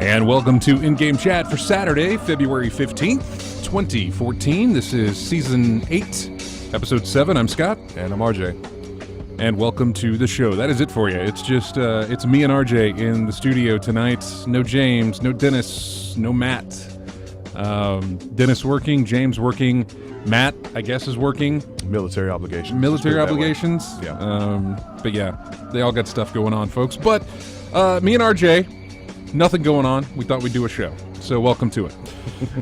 And welcome to In-Game Chat for Saturday, February 15th, 2014. This is Season 8, Episode 7. I'm Scott. And I'm RJ. And welcome to the show. That is it for you. It's just, it's me and RJ in the studio tonight. No James, no Dennis, no Matt. Dennis working, James working, Matt, I guess, is working. Military obligations. Military obligations? Yeah. But yeah, they all got stuff going on, folks. But me and RJ... nothing going on. We thought we'd do a show. So welcome to it.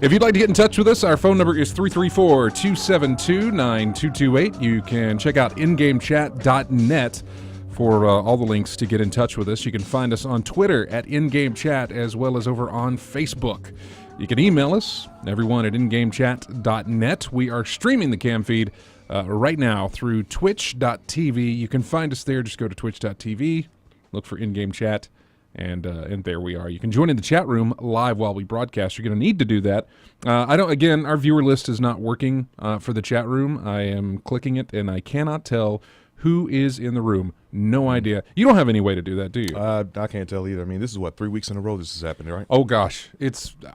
If you'd like to get in touch with us, our phone number is 334-272-9228. You can check out ingamechat.net for all the links to get in touch with us. You can find us on Twitter at ingamechat as well as over on Facebook. You can email us, everyone, at ingamechat.net. We are streaming the cam feed right now through twitch.tv. You can find us there. Just go to twitch.tv, look for In-Game Chat. And there we are. You can join in the chat room live while we broadcast. You're going to need to do that. Again, our viewer list is not working for the chat room. I am clicking it, and I cannot tell who is in the room. No idea. You don't have any way to do that, do you? I can't tell either. I mean, this is, 3 weeks in a row this has happened, right? Oh, gosh.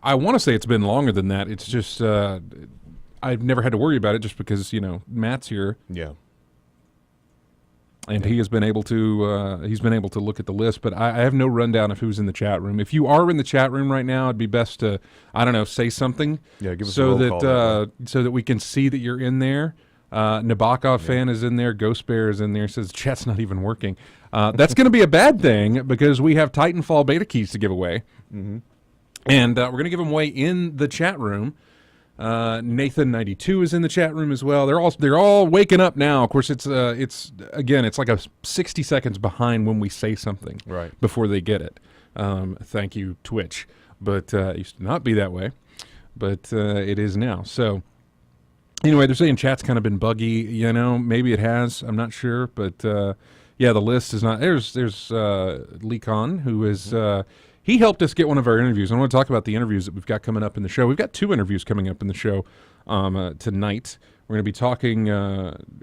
I want to say it's been longer than that. It's just, I've never had to worry about it just because, Matt's here. Yeah. And he has been able to look at the list, but I have no rundown of who's in the chat room. If you are in the chat room right now, it'd be best to, say something. Yeah, give us a roll call. So that we can see that you're in there. Nabokov fan is in there. Ghost Bear is in there. Says chat's not even working. That's going to be a bad thing because we have Titanfall beta keys to give away, and we're going to give them away in the chat room. Nathan92 is in the chat room as well. They're all waking up now. Of course, it's like a 60 seconds behind when we say something before they get it. Thank you, Twitch. But it used to not be that way, but it is now. So anyway, they're saying chat's kind of been buggy. Maybe it has. I'm not sure, but yeah, the list is not. There's Lee Khan, who is. He helped us get one of our interviews. I want to talk about the interviews that we've got coming up in the show. We've got 2 interviews coming up in the show tonight. We're going to be talking.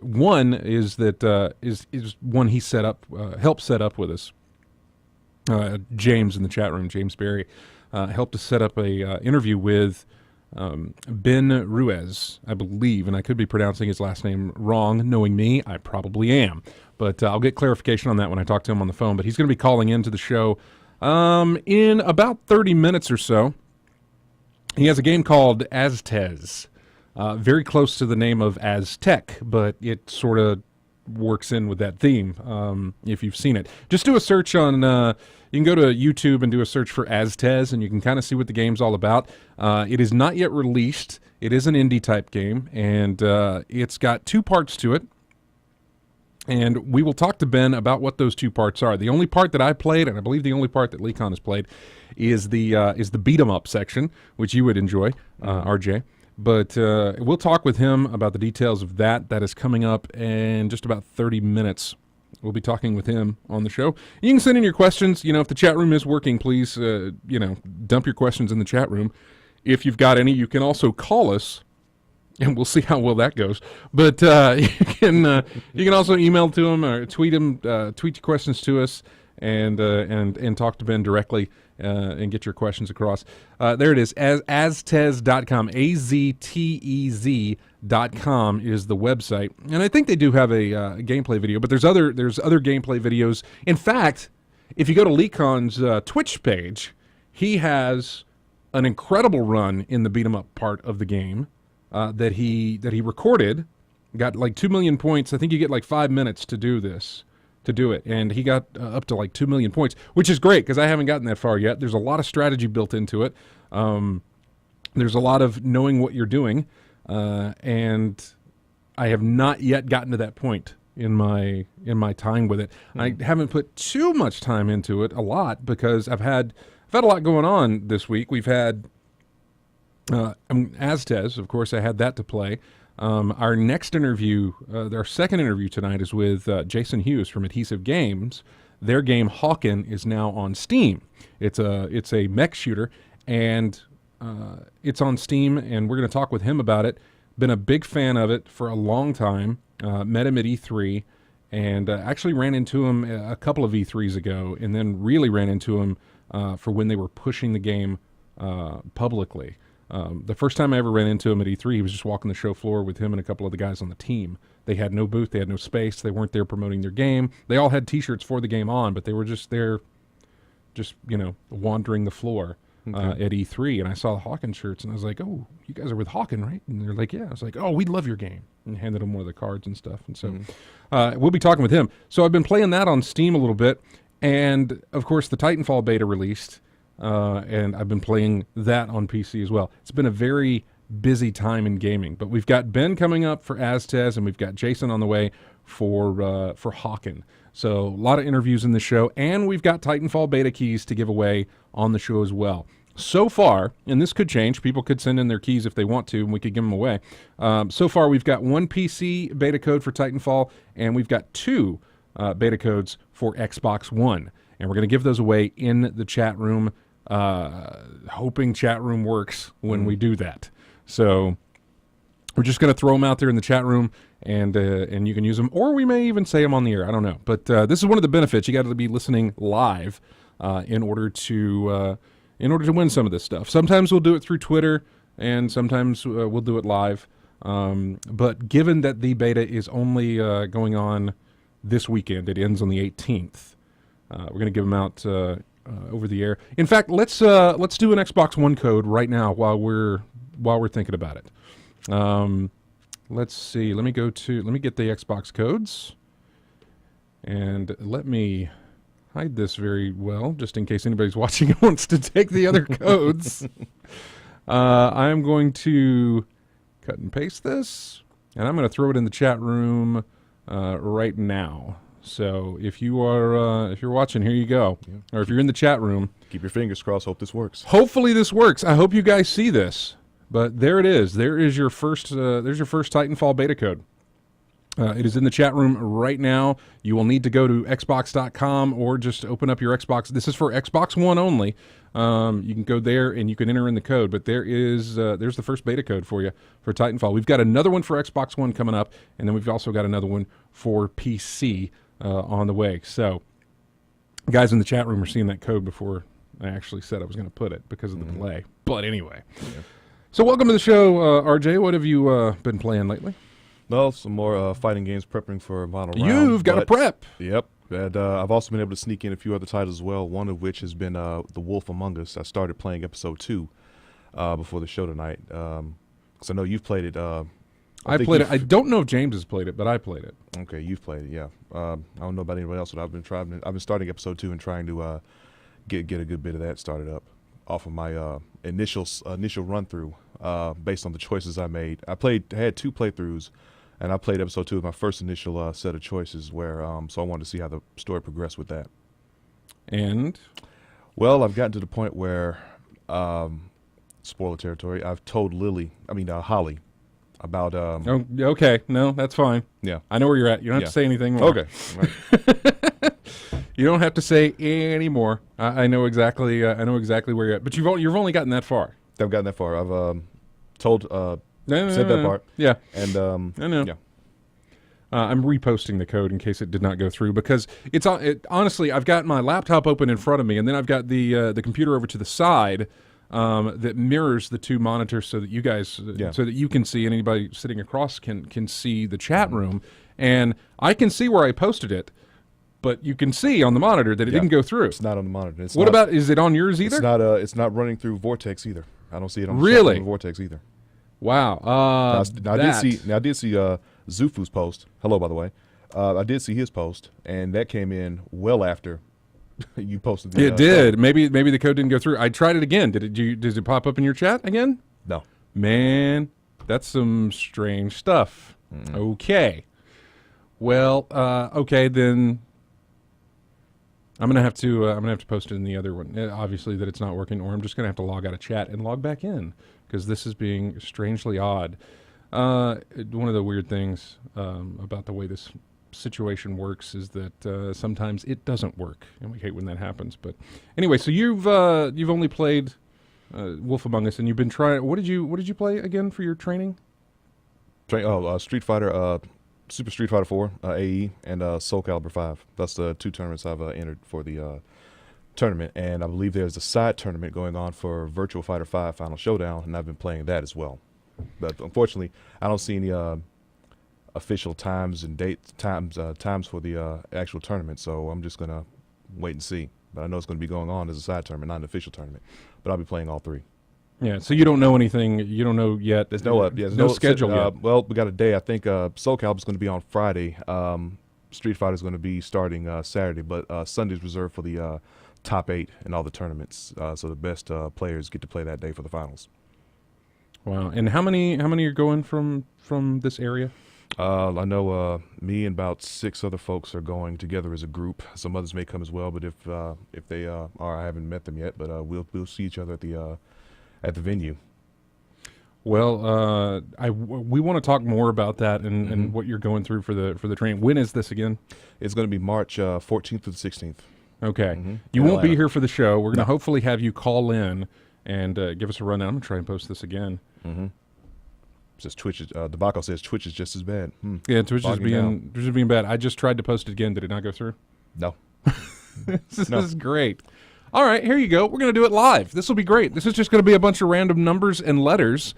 One is one he set up, helped set up with us. James in the chat room, James Berry, helped us set up a interview with Ben Ruiz, I believe, and I could be pronouncing his last name wrong. Knowing me, I probably am, but I'll get clarification on that when I talk to him on the phone. But he's going to be calling into the show. In about 30 minutes or so. He has a game called Aztez, very close to the name of Aztec, but it sort of works in with that theme, if you've seen it. Just do a search on, you can go to YouTube and do a search for Aztez, and you can kind of see what the game's all about. It is not yet released. It is an indie-type game, and it's got 2 parts to it. And we will talk to Ben about what those 2 parts are. The only part that I played, and I believe the only part that Leekon has played, is the beat 'em up section, which you would enjoy, RJ. But we'll talk with him about the details of that. That is coming up in just about 30 minutes. We'll be talking with him on the show. You can send in your questions. If the chat room is working, please, dump your questions in the chat room. If you've got any, you can also call us. And we'll see how well that goes. But you can also email to him or tweet your questions to us, and talk to Ben directly and get your questions across. There it is, Aztez.com, AZTEZ.com is the website, and I think they do have a gameplay video, but there's other gameplay videos. In fact, if you go to LeeCon's Twitch page, he has an incredible run in the beat 'em up part of the game that he recorded. Got like 2 million points. I think you get like 5 minutes to do this, and he got up to like 2 million points, which is great because I haven't gotten that far yet. There's a lot of strategy built into it. There's a lot of knowing what you're doing, and I have not yet gotten to that point in my time with it. I haven't put too much time into it, a lot, because I've had a lot going on this week. We've had Aztez, of course. I had that to play. Our next interview, our second interview tonight, is with Jason Hughes from Adhesive Games. Their game Hawken is now on Steam. It's a mech shooter, and it's on Steam, and we're going to talk with him about it. Been a big fan of it for a long time. Met him at E3, and actually ran into him a couple of E3s ago, and then really ran into him for when they were pushing the game publicly. The first time I ever ran into him at E3, he was just walking the show floor with him and a couple of the guys on the team. They had no booth, they had no space, they weren't there promoting their game. They all had T-shirts for the game on, but they were just there, wandering the floor at E3. And I saw the Hawken shirts, and I was like, "Oh, you guys are with Hawken, right?" And they're like, "Yeah." I was like, "Oh, we love your game," and handed him one of the cards and stuff. And so we'll be talking with him. So I've been playing that on Steam a little bit, and of course the Titanfall beta released. And I've been playing that on PC as well. It's been a very busy time in gaming, but we've got Ben coming up for Aztez, and we've got Jason on the way for Hawken. So a lot of interviews in the show, and we've got Titanfall beta keys to give away on the show as well. So far, and this could change, people could send in their keys if they want to, and we could give them away. So far, we've got 1 PC beta code for Titanfall, and we've got 2 beta codes for Xbox One. And we're going to give those away in the chat room. Hoping chat room works when we do that. So we're just going to throw them out there in the chat room, and you can use them, or we may even say them on the air. I don't know. But this is one of the benefits. You got to be listening live in order to win some of this stuff. Sometimes we'll do it through Twitter, and sometimes we'll do it live. But given that the beta is only going on this weekend, it ends on the 18th. We're going to give them out over the air. In fact, let's do an Xbox One code right now while we're thinking about it. Let's see. Let me get the Xbox codes, and let me hide this very well, just in case anybody's watching and wants to take the other codes. I'm going to cut and paste this, and I'm going to throw it in the chat room right now. So if you're watching, here you go. Yeah. Or if you're in the chat room, keep your fingers crossed. Hope this works. Hopefully this works. I hope you guys see this. But there it is. There is your first. There's your first Titanfall beta code. It is in the chat room right now. You will need to go to Xbox.com or just open up your Xbox. This is for Xbox One only. You can go there and you can enter in the code. But there's the first beta code for you for Titanfall. We've got another one for Xbox One coming up, and then we've also got another one for PC on the way. So guys in the chat room are seeing that code before I actually said I was going to put it because of the delay. But anyway. Yeah. So welcome to the show, RJ. What have you been playing lately? Well, some more fighting games, prepping for a final round. You've got a prep. Yep. And I've also been able to sneak in a few other titles as well, one of which has been The Wolf Among Us. I started playing episode 2 before the show tonight. Because I know you've played it. I played it. I don't know if James has played it, but I played it. Okay, you've played it, yeah. I don't know about anybody else, but I've been starting episode 2 and trying to get a good bit of that started up off of my initial run through based on the choices I made. I had 2 playthroughs, and I played episode 2 of my first initial set of choices where so I wanted to see how the story progressed with that. And? Well, I've gotten to the point where spoiler territory. I've told Holly about oh, okay. No, that's fine. Yeah. I know where you're at. You don't have to say anything more. Okay. Right. You don't have to say any more. I know exactly where you're at. But you've only gotten that far. I've gotten that far. I've told said that part. Yeah. And I know. Yeah. I'm reposting the code in case it did not go through because honestly, I've got my laptop open in front of me, and then I've got the computer over to the side that mirrors the two monitors so that you guys, so that you can see, and anybody sitting across can see the chat room, and I can see where I posted it. But you can see on the monitor that it didn't go through. It's not on the monitor. Is it on yours either? It's not running through Vortex either. I don't see it on the Vortex either. Wow. I did see Zufu's post. Hello, by the way. I did see his post, and that came in well after you posted the It did. Maybe the code didn't go through. I tried it again. Does it pop up in your chat again? No. Man, that's some strange stuff. Okay. Well, okay then. I'm gonna have to post it in the other one. Obviously that it's not working, or I'm just gonna have to log out of chat and log back in because this is being strangely odd. One of the weird things about the way this situation works is that sometimes it doesn't work, and we hate when that happens. But anyway, so you've only played Wolf Among Us, and you've been trying. What did you play again for your training? Street Fighter. Super Street Fighter 4, AE, and Soul Calibur 5. That's the two tournaments I've entered for the tournament, and I believe there's a side tournament going on for Virtual Fighter 5 Final Showdown, and I've been playing that as well. But unfortunately, I don't see any official times and times for the actual tournament, so I'm just gonna wait and see. But I know it's going to be going on as a side tournament, not an official tournament. But I'll be playing all three. Yeah, so you don't know anything. You don't know yet. There's no schedule yet. Well, we got a day. I think Soul Calibur is going to be on Friday. Street Fighter is going to be starting Saturday, but Sunday's reserved for the top 8 in all the tournaments. So the best players get to play that day for the finals. Wow! And how many are going from this area? I know me and about 6 other folks are going together as a group. Some others may come as well, but if they are, I haven't met them yet. But we'll see each other at the venue. Well, we want to talk more about that and what you're going through for the training. When is this again? It's going to be March 14th to the 16th. Okay. You won't be here for the show. We're going to hopefully have you call in and give us a rundown. I'm going to try and post this again. Says Twitch. Debacle says Twitch is just as bad. Yeah, Twitch is being bad. I just tried to post it again. Did it not go through? No. This is great. All right, here you go. We're going to do it live. This will be great. This is just going to be a bunch of random numbers and letters,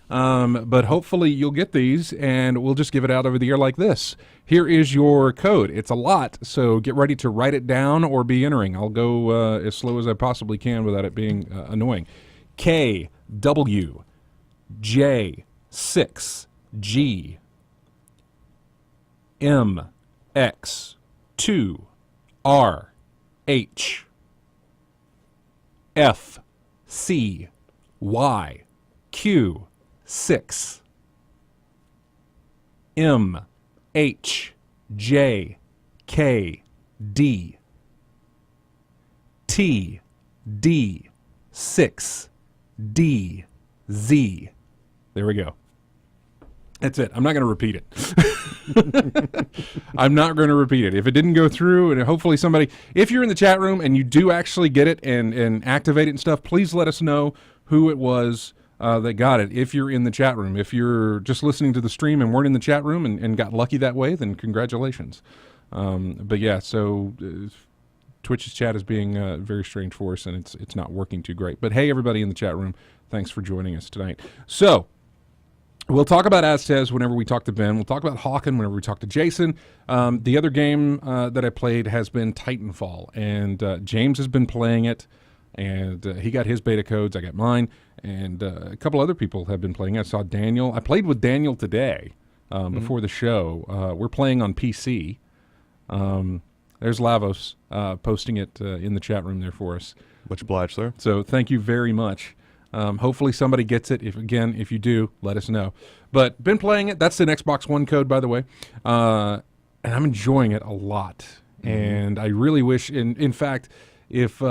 but hopefully you'll get these, and we'll just give it out over the air like this. Here is your code. It's a lot, so get ready to write it down or be entering. I'll go as slow as I possibly can without it being annoying. KWJ6G MX2RH FCYQ6 MHJKD TD6DZ. There we go. That's it. I'm not going to repeat it. I'm not going to repeat it. If it didn't go through, and hopefully somebody, if you're in the chat room and you do actually get it and activate it and stuff, please let us know who it was that got it. If you're in the chat room, if you're just listening to the stream and weren't in the chat room and got lucky that way, then congratulations. But yeah, so Twitch's chat is being very strange for us, and it's not working too great. But hey, everybody in the chat room, thanks for joining us tonight. So we'll talk about Aztez whenever we talk to Ben. We'll talk about Hawken whenever we talk to Jason. The other game that I played has been Titanfall, and James has been playing it, and he got his beta codes. I got mine, and a couple other people have been playing it. I saw Daniel. I played with Daniel today before the show. We're playing on PC. There's Lavos posting it in the chat room there for us. Much obliged, sir. So thank you very much. Hopefully somebody gets it. If you do, let us know. But been playing it. That's an Xbox One code, by the way. And I'm enjoying it a lot. And I really wish, in fact, if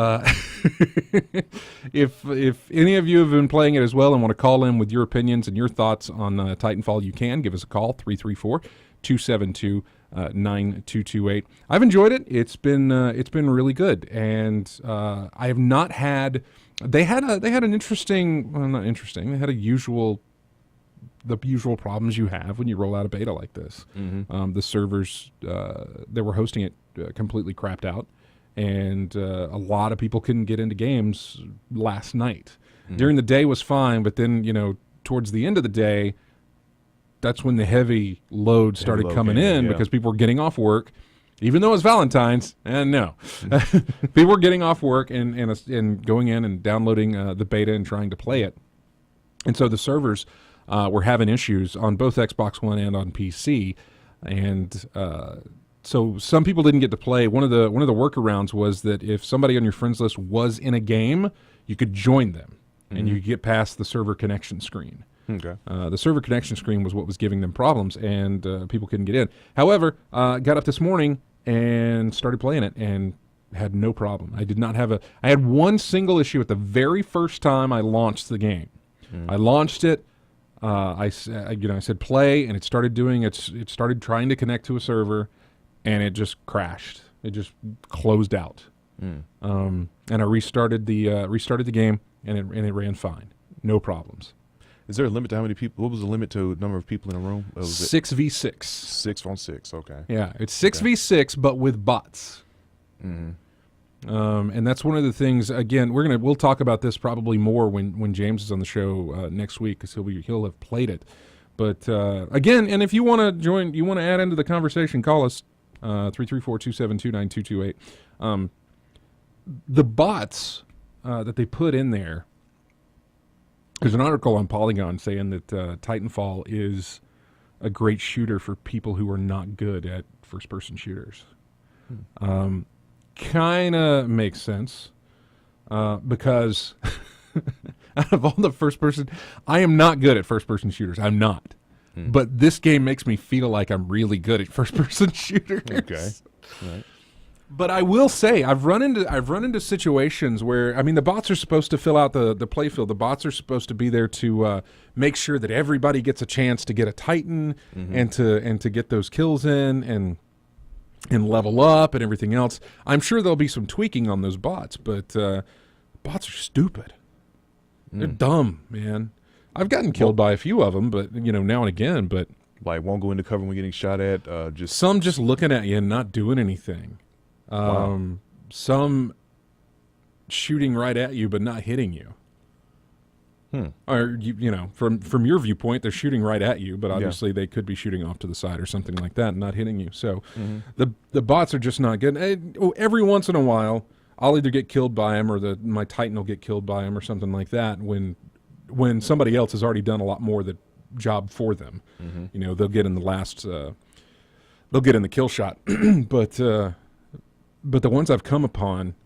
if any of you have been playing it as well and want to call in with your opinions and your thoughts on Titanfall, you can give us a call, 334-272-9228. I've enjoyed it. It's been really good, and I have not had. They had an interesting. Well, not interesting. They had a usual the usual problems you have when you roll out a beta like this. Mm-hmm. The servers that were hosting it completely crapped out, and a lot of people couldn't get into games last night. Mm-hmm. During the day was fine, but then, towards the end of the day, that's when the heavy load started coming in because people were getting off work, even though it was Valentine's. And no, people were getting off work and going in and downloading the beta and trying to play it. And so the servers were having issues on both Xbox One and on PC. And so some people didn't get to play. One of the workarounds was that if somebody on your friends list was in a game, you could join them, and you could get past the server connection screen. Okay. The server connection screen was what was giving them problems, and people couldn't get in. However, got up this morning and started playing it and had no problem. I did not have I had one single issue at the very first time I launched the game. I launched it. I said play, and it started doing it started trying to connect to a server, and it just crashed. It just closed out. And I restarted the game, and it ran fine, no problems. Is there a limit to how many people? What was the limit to number of people in a room? 6v6. 6 on 6. Okay. Yeah, it's 6v6, but with bots. And that's one of the things. Again, we'll talk about this probably more when James is on the show next week, because he'll have played it. But again, and if you want to join, you want to add into the conversation, call us 334-272-9228. The bots that they put in there. There's an article on Polygon saying that Titanfall is a great shooter for people who are not good at first-person shooters. Kind of makes sense because out of all the first-person, I am not good at first-person shooters. I'm not. But this game makes me feel like I'm really good at first-person shooters. Okay. Right. But I will say I've run into situations where, I mean, the bots are supposed to fill out the playfield. The bots are supposed to be there to make sure that everybody gets a chance to get a Titan and to get those kills in and level up and everything else. I'm sure there'll be some tweaking on those bots, but bots are stupid. They're dumb, man. I've gotten killed by a few of them, but now and again. But like won't go into cover when getting shot at. Some just looking at you and not doing anything. Wow. Some shooting right at you but not hitting you. Or from your viewpoint, they're shooting right at you, but obviously they could be shooting off to the side or something like that and not hitting you. So the bots are just not good. Every once in a while, I'll either get killed by them or my Titan will get killed by them or something like that when somebody else has already done a lot more of the job for them. They'll get in the last they'll get in the kill shot. But the ones I've come upon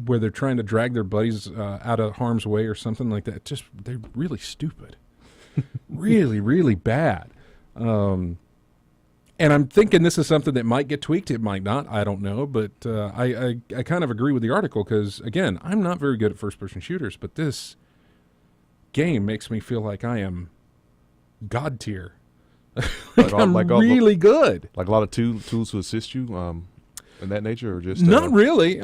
where they're trying to drag their buddies out of harm's way or something like that, they're really stupid. Really, really bad. And I'm thinking this is something that might get tweaked. It might not. I don't know. But I kind of agree with the article because, again, I'm not very good at first-person shooters, but this game makes me feel like I am God tier. I'm really good. Like a lot of tools to assist you in that nature, or just not really.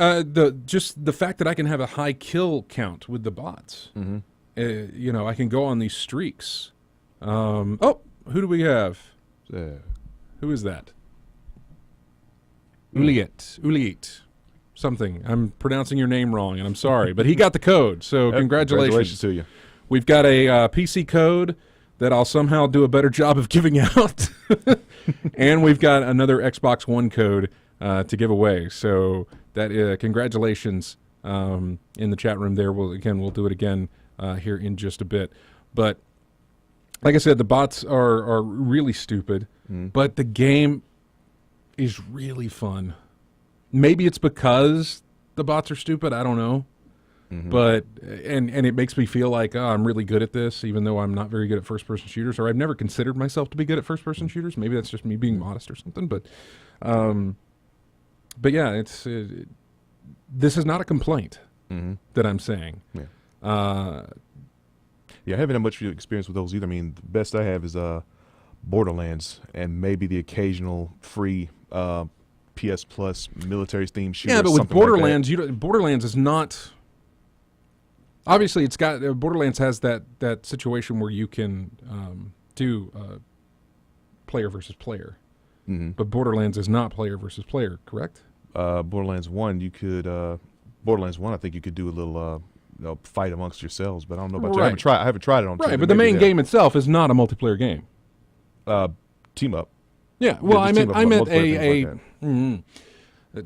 Just the fact that I can have a high kill count with the bots. I can go on these streaks. Who do we have? Who is that? Uliet. Something. I'm pronouncing your name wrong, and I'm sorry, but he got the code. So congratulations to you. We've got a PC code that I'll somehow do a better job of giving out, and we've got another Xbox One code to give away. So that congratulations in the chat room there. We'll do it again here in just a bit. But like I said, the bots are really stupid, but the game is really fun. Maybe it's because the bots are stupid. I don't know. But and it makes me feel like I'm really good at this, even though I'm not very good at first-person shooters, or I've never considered myself to be good at first-person shooters. Maybe that's just me being modest or something. But yeah, this is not a complaint that I'm saying. Yeah, I haven't had much experience with those either. I mean, the best I have is Borderlands and maybe the occasional free PS Plus military themed shooter. Yeah, but with Borderlands, Borderlands is not. Obviously, it's got Borderlands has that situation where you can do player versus player. But Borderlands is not player versus player, correct? Borderlands 1, you could Borderlands 1, I think you could do a little fight amongst yourselves, but I don't know about you. I haven't tried it on 2. Right, but the main game itself is not a multiplayer game. Team up. Yeah, well, I meant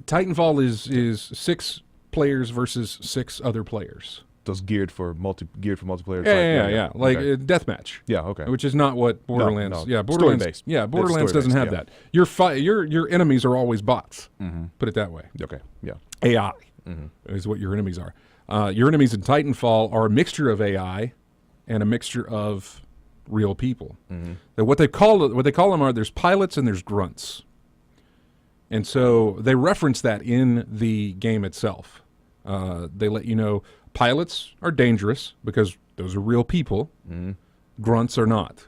Titanfall is 6 players versus 6 other players. Those geared for multiplayer. Yeah. Like deathmatch. Yeah, okay. Which is not what Borderlands. No. Yeah, Borderlands. Story-based. Yeah, Borderlands doesn't have that. Your enemies are always bots. Put it that way. Okay. Yeah. AI is what your enemies are. Your enemies in Titanfall are a mixture of AI and a mixture of real people. What they call them are there's pilots and there's grunts. And so they reference that in the game itself. They let you know pilots are dangerous because those are real people. Grunts are not.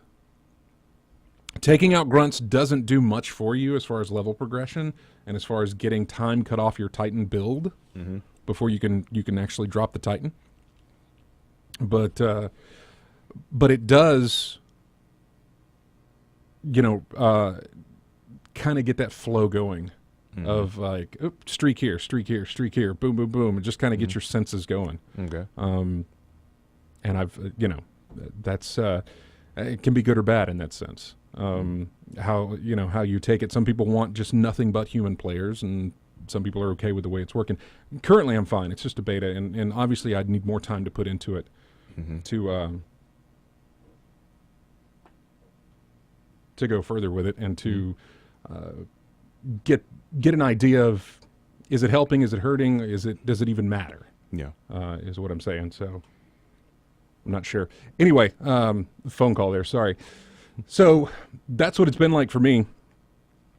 Taking out grunts doesn't do much for you as far as level progression and as far as getting time cut off your Titan build before you can actually drop the Titan. But it does, kind of get that flow going of like streak here, boom, boom, boom, and just kind of get your senses going. Okay. And I've that's it can be good or bad in that sense. How you take it. Some people want just nothing but human players, and some people are okay with the way it's working. Currently, I'm fine. It's just a beta, and obviously, I'd need more time to put into it to go further with it and to get an idea of, is it helping, is it hurting, does it even matter? Yeah, is what I'm saying. So I'm not sure. Anyway, phone call there. Sorry. So that's what it's been like for me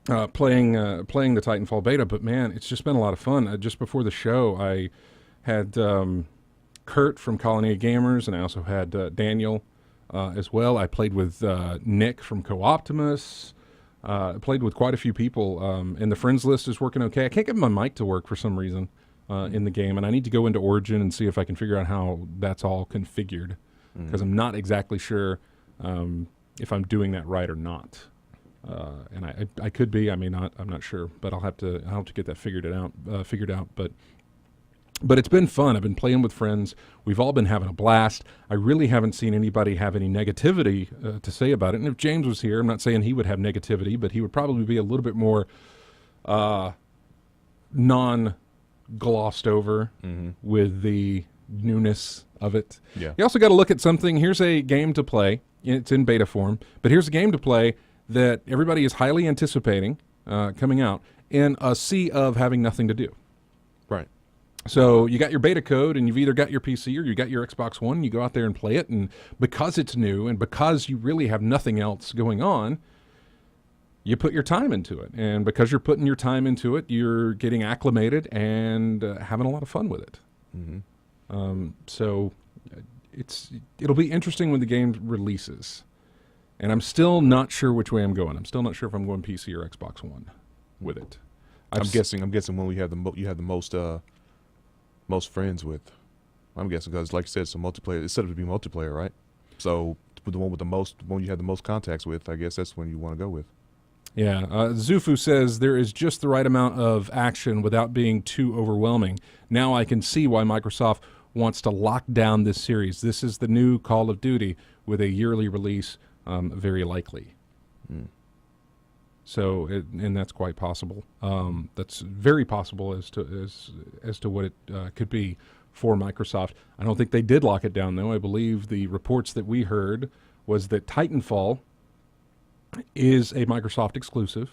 playing the Titanfall beta. But man, it's just been a lot of fun. Just before the show, I had Kurt from Colony of Gamers, and I also had Daniel as well. I played with Nick from Co-Optimus. Played with quite a few people, and the friends list is working okay. I can't get my mic to work for some reason in the game, and I need to go into Origin and see if I can figure out how that's all configured, because I'm not exactly sure if I'm doing that right or not. And I could be, I may not. I'm not sure, but I'll have to get that figured out. But it's been fun. I've been playing with friends. We've all been having a blast. I really haven't seen anybody have any negativity to say about it. And if James was here, I'm not saying he would have negativity, but he would probably be a little bit more non-glossed over with the newness of it. Yeah. You also got to look at something. Here's a game to play. It's in beta form. But here's a game to play that everybody is highly anticipating coming out in a sea of having nothing to do. Right. So you got your beta code, and you've either got your PC or you got your Xbox One, and you go out there and play it, and because it's new and because you really have nothing else going on, you put your time into it. And because you're putting your time into it, you're getting acclimated and having a lot of fun with it. So it'll be interesting when the game releases. And I'm still not sure which way I'm going. I'm still not sure if I'm going PC or Xbox One with it. I'm guessing when you have the most friends with. I'm guessing because, like you said, it's a multiplayer. It's set up to be multiplayer, right? So the one you have the most contacts with, I guess that's when you want to go with. Yeah. Zufu says there is just the right amount of action without being too overwhelming. Now I can see why Microsoft wants to lock down this series. This is the new Call of Duty with a yearly release, very likely. So, and that's quite possible. That's very possible as to what it could be for Microsoft. I don't think they did lock it down, though. I believe the reports that we heard was that Titanfall is a Microsoft exclusive,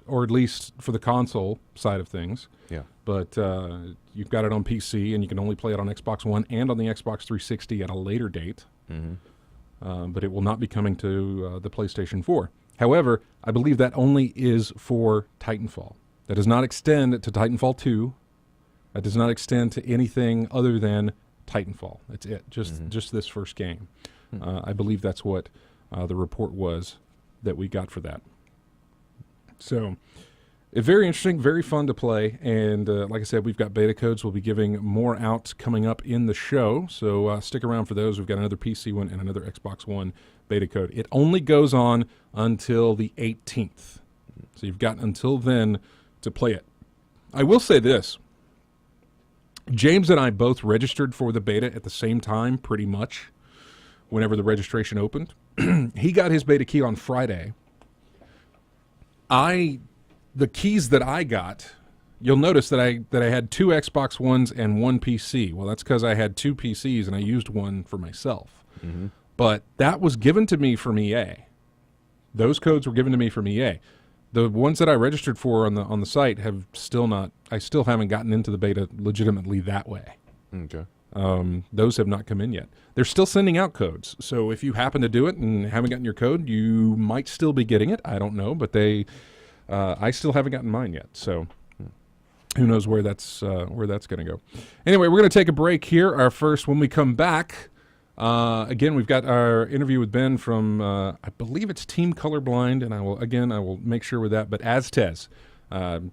or at least for the console side of things. Yeah. But you've got it on PC, and you can only play it on Xbox One and on the Xbox 360 at a later date. But it will not be coming to the PlayStation 4. However, I believe that only is for Titanfall. That does not extend to Titanfall 2. That does not extend to anything other than Titanfall. That's it. Just this first game. I believe that's what the report was that we got for that. So, Very interesting, very fun to play, and like I said, we've got beta codes. We'll be giving more out coming up in the show, so stick around for those. We've got another PC one and another Xbox One beta code. It only goes on until the 18th, so you've got until then to play it. I will say this. James and I both registered for the beta at the same time, pretty much, whenever the registration opened. He got his beta key on Friday. The keys that I got, you'll notice that I had 2 Xbox Ones and 1 PC. Well, that's because I had 2 PCs and I used one for myself. Mm-hmm. But that was given to me from EA. Those codes were given to me from EA. The ones that I registered for on the site have still not. I still haven't gotten into the beta legitimately that way. Okay. Those have not come in yet. They're still sending out codes. So if you happen to do it and haven't gotten your code, you might still be getting it. I don't know, but I still haven't gotten mine yet. So who knows where that's going to go. Anyway, we're going to take a break here. Our first, when we come back, again, we've got our interview with Ben from, I believe it's Team Colorblind, and I will make sure with that, but Aztez.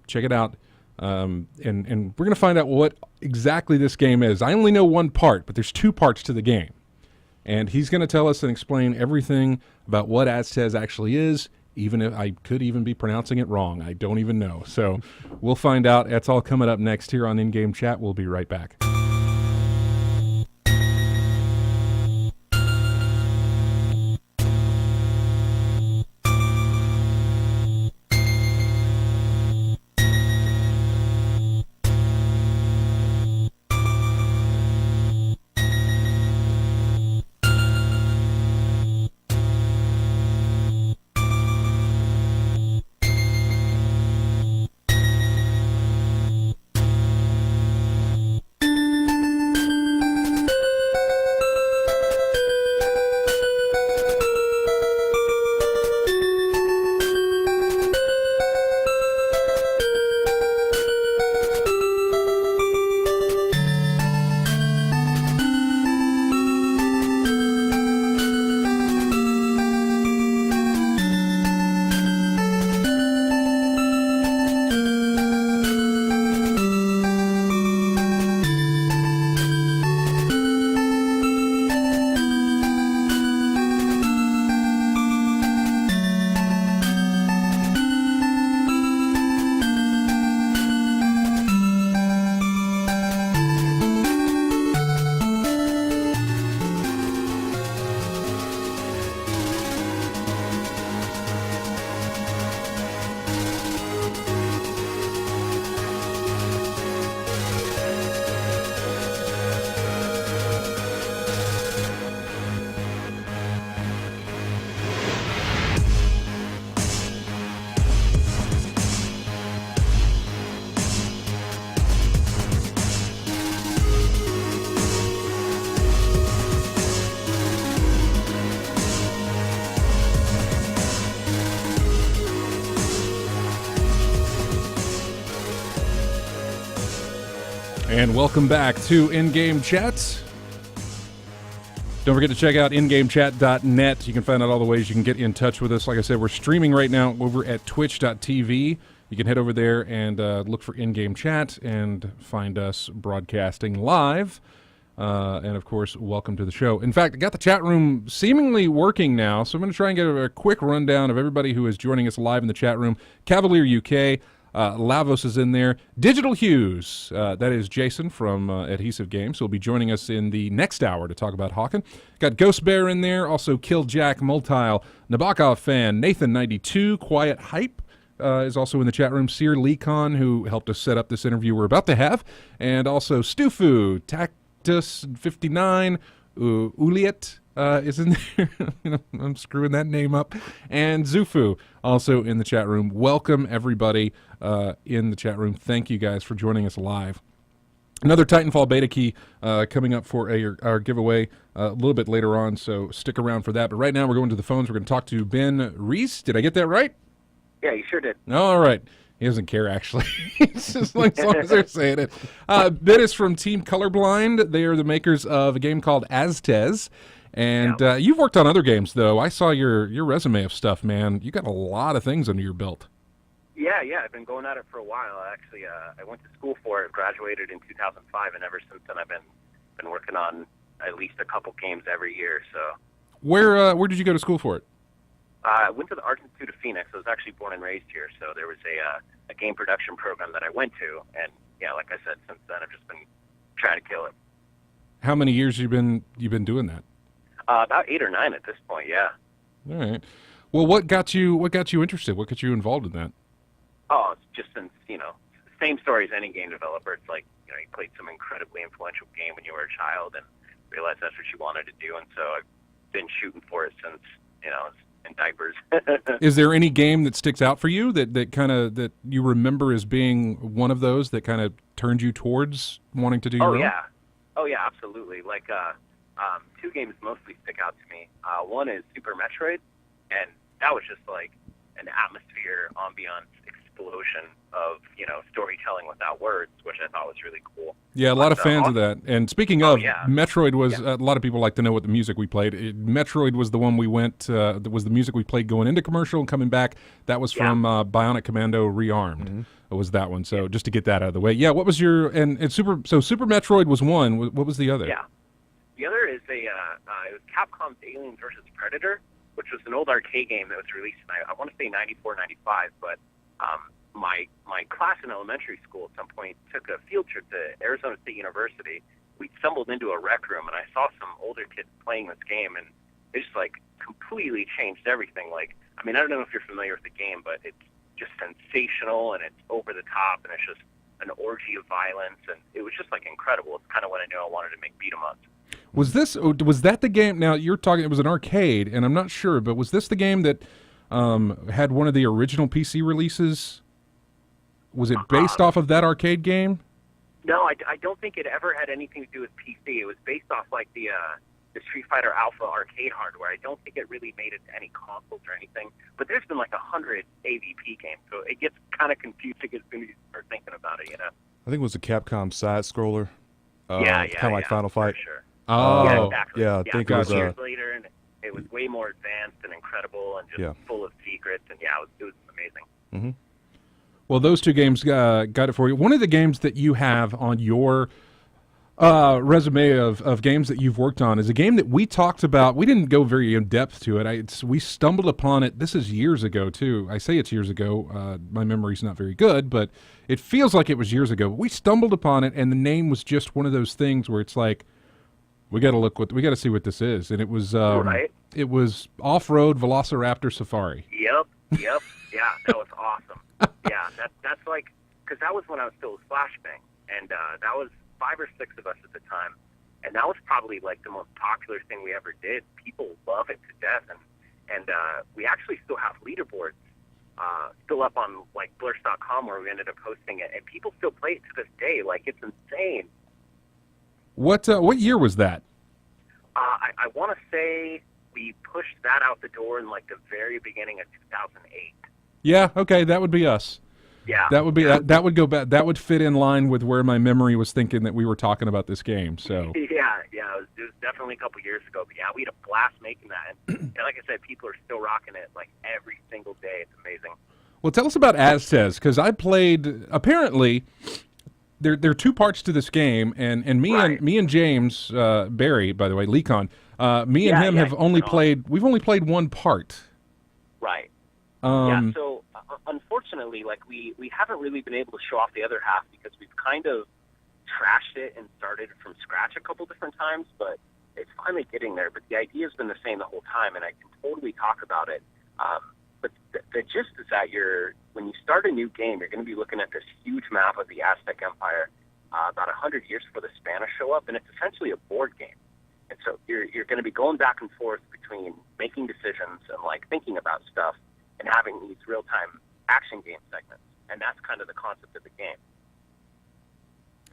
Check it out. And we're going to find out what exactly this game is. I only know one part, but there's 2 parts to the game. And he's going to tell us and explain everything about what Aztez actually is, even if I could even be pronouncing it wrong. I don't even know. So we'll find out. That's all coming up next here on In-Game Chat. We'll be right back. And welcome back to In-Game Chat. Don't forget to check out ingamechat.net. You can find out all the ways you can get in touch with us. Like I said, we're streaming right now over at twitch.tv. You can head over there and look for In-Game Chat and find us broadcasting live. And, of course, welcome to the show. In fact, I got the chat room seemingly working now, so I'm going to try and get a quick rundown of everybody who is joining us live in the chat room. Cavalier UK. Lavos is in there. Digital Hughes, that is Jason from Adhesive Games, who will be joining us in the next hour to talk about Hawken. Got Ghost Bear in there, also Kill Jack, Multile, Nabokov fan, Nathan92, Quiet Hype is also in the chat room. Seer Leecon, who helped us set up this interview we're about to have, and also Stufu, Tactus59, Uliet is in there. I'm screwing that name up. And Zufu also in the chat room. Welcome, everybody, in the chat room. Thank you guys for joining us live. Another Titanfall beta key coming up for our giveaway a little bit later on, so stick around for that. But right now we're going to the phones. We're going to talk to Ben Ruiz. Did I get that right? Yeah, you sure did. All right. He doesn't care, actually. It's just like as long as they're saying it. Ben is from Team Colorblind. They are the makers of a game called Aztez. And you've worked on other games, though. I saw your resume of stuff, man. You got a lot of things under your belt. Yeah, I've been going at it for a while. Actually, I went to school for it, graduated in 2005, and ever since then I've been working on at least a couple games every year. So, where did you go to school for it? I went to the Art Institute of Phoenix. I was actually born and raised here, so there was a game production program that I went to, and yeah, like I said, since then I've just been trying to kill it. How many years you been doing that? About 8 or 9 at this point. Yeah. All right. Well, what got you interested? What got you involved in that? Oh, it's just since, same story as any game developer. It's like, you played some incredibly influential game when you were a child and realized that's what you wanted to do. And so I've been shooting for it since, I was in diapers. Is there any game that sticks out for you that you remember as being one of those that kind of turned you towards wanting to do your own? Oh, yeah, absolutely. Like, 2 games mostly stick out to me. One is Super Metroid, and that was just like an atmosphere, ambiance, explosion of, storytelling without words, which I thought was really cool. Yeah, a lot of fans of that. And speaking of, Metroid was, a lot of people like to know what the music we played. Metroid was the one we went, was the music we played going into commercial and coming back. That was from Bionic Commando Rearmed. Mm-hmm. It was that one. So just to get that out of the way. Yeah, what was your, Super Metroid was one. What was the other? Yeah. The other is it was Capcom's Aliens vs. Predator, which was an old arcade game that was released in, I want to say 94, 95, but my class in elementary school at some point took a field trip to Arizona State University. We stumbled into a rec room, and I saw some older kids playing this game, and it just, completely changed everything. I don't know if you're familiar with the game, but it's just sensational, and it's over the top, and it's just an orgy of violence, and it was just, incredible. It's kind of when I knew I wanted to make beat-em-ups. Was that the game? Now you're talking. It was an arcade, and I'm not sure, but was this the game that had one of the original PC releases? Was it based off of that arcade game? No, I don't think it ever had anything to do with PC. It was based off the Street Fighter Alpha arcade hardware. I don't think it really made it to any consoles or anything. But there's been 100 AVP games, so it gets kind of confusing as soon as you start thinking about it. I think it was a Capcom side scroller. Kind of like Final Fight. For sure. Oh, yeah, exactly. Yeah, I think it was years later, and it was way more advanced and incredible, and just full of secrets. And it was amazing. Mm-hmm. Well, those 2 games got it for you. One of the games that you have on your resume of games that you've worked on is a game that we talked about. We didn't go very in depth to it. We stumbled upon it. This is years ago too. I say it's years ago. My memory's not very good, but it feels like it was years ago. But we stumbled upon it, and the name was just one of those things where it's like, we got to see what this is. And it was it was Off-Road Velociraptor Safari. Yep. Yeah, that was awesome. Yeah, that's because that was when I was still with Flashbang, and that was 5 or 6 of us at the time, and that was probably the most popular thing we ever did. People love it to death, and we actually still have leaderboards still up on blurs.com where we ended up hosting it, and people still play it to this day. It's insane. What year was that? I want to say we pushed that out the door in the very beginning of 2008. Yeah, okay, that would be us. Yeah, that would be that would go back. That would fit in line with where my memory was thinking that we were talking about this game. So yeah, it was definitely a couple years ago. But yeah, we had a blast making that, and like I said, people are still rocking it every single day. It's amazing. Well, tell us about Aztez, because I played. Apparently, there are 2 parts to this game, and me and James Barry, by the way, Lecon, me and him have only played. We've only played 1 part. Right. So unfortunately, we haven't really been able to show off the other half because we've kind of trashed it and started from scratch a couple different times, but it's finally getting there. But the idea has been the same the whole time, and I can totally talk about it. But the gist is that when you start a new game, you're going to be looking at this huge map of the Aztec Empire about 100 years before the Spanish show up, and it's essentially a board game. And so you're going to be going back and forth between making decisions and thinking about stuff and having these real-time action game segments. And that's kind of the concept of the game.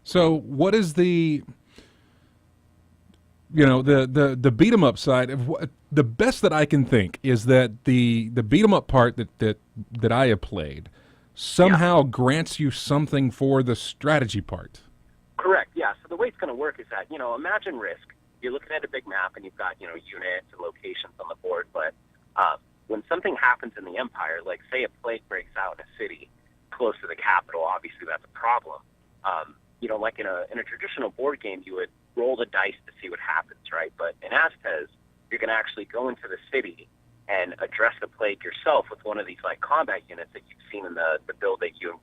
So what is the beat 'em up side of the best that I can think is that the beat 'em up part that I have played somehow grants you something for the strategy part. Correct. Yeah. So the way it's going to work is that, imagine Risk. You're looking at a big map and you've got, units and locations on the board, but when something happens in the Empire, like say a plague breaks out in a city close to the capital, obviously that's a problem. Like in a traditional board game, you would roll the dice to see what happens, right? But in Aztez, you're going to actually go into the city and address the plague yourself with one of these like combat units that you've seen in the build that you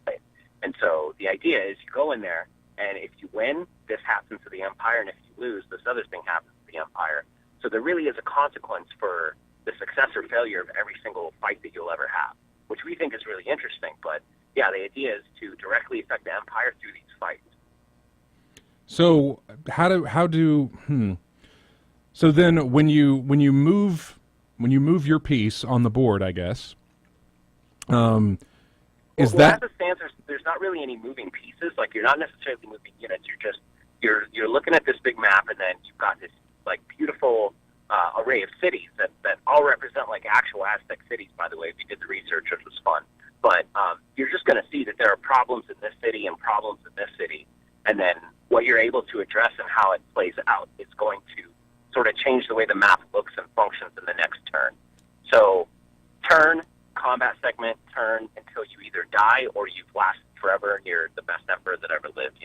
play. And so the idea is you go in there, and if you win, this happens to the Empire, and if you lose, this other thing happens to the Empire. So there really is a consequence for the success or failure of every single fight that you'll ever have, which we think is really interesting. But yeah, the idea is to directly affect the Empire through these fights. So so then when you move your piece on the board, I guess, is that as it stands, there's not really any moving pieces. Like you're not necessarily moving units. You're looking at this big map, and then you've got this like beautiful array of cities that all represent like actual Aztec cities. By the way, we did the research, which was fun. But you're just going to see that there are problems in this city and problems in this city, and then what you're able to address and how it plays out is going to sort of change the way the map looks and functions in the next turn. So turn, combat segment, turn until you either die or you've lasted forever and you're the best emperor that ever lived,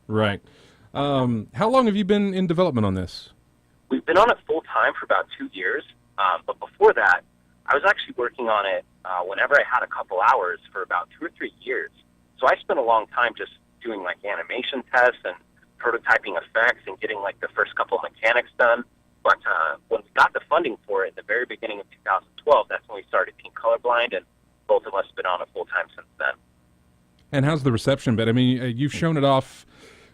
Right. How long have you been in development on this? We've been on it full time for about 2 years, but before that, I was actually working on it whenever I had a couple hours for about 2 or 3 years. So I spent a long time just doing like animation tests and prototyping effects and getting like the first couple of mechanics done. But when we got the funding for it in the very beginning of 2012, that's when we started Team Colorblind, and both of us have been on it full time since then. And how's the reception been? I mean, you've shown it off.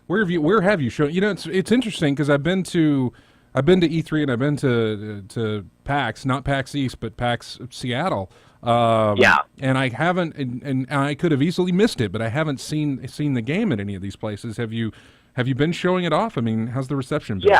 Where have you shown? It's interesting because I've been to E3 and I've been to PAX, not PAX East, but PAX Seattle. And I haven't, and I could have easily missed it, but I haven't seen the game at any of these places. Have you been showing it off? I mean, how's the reception been?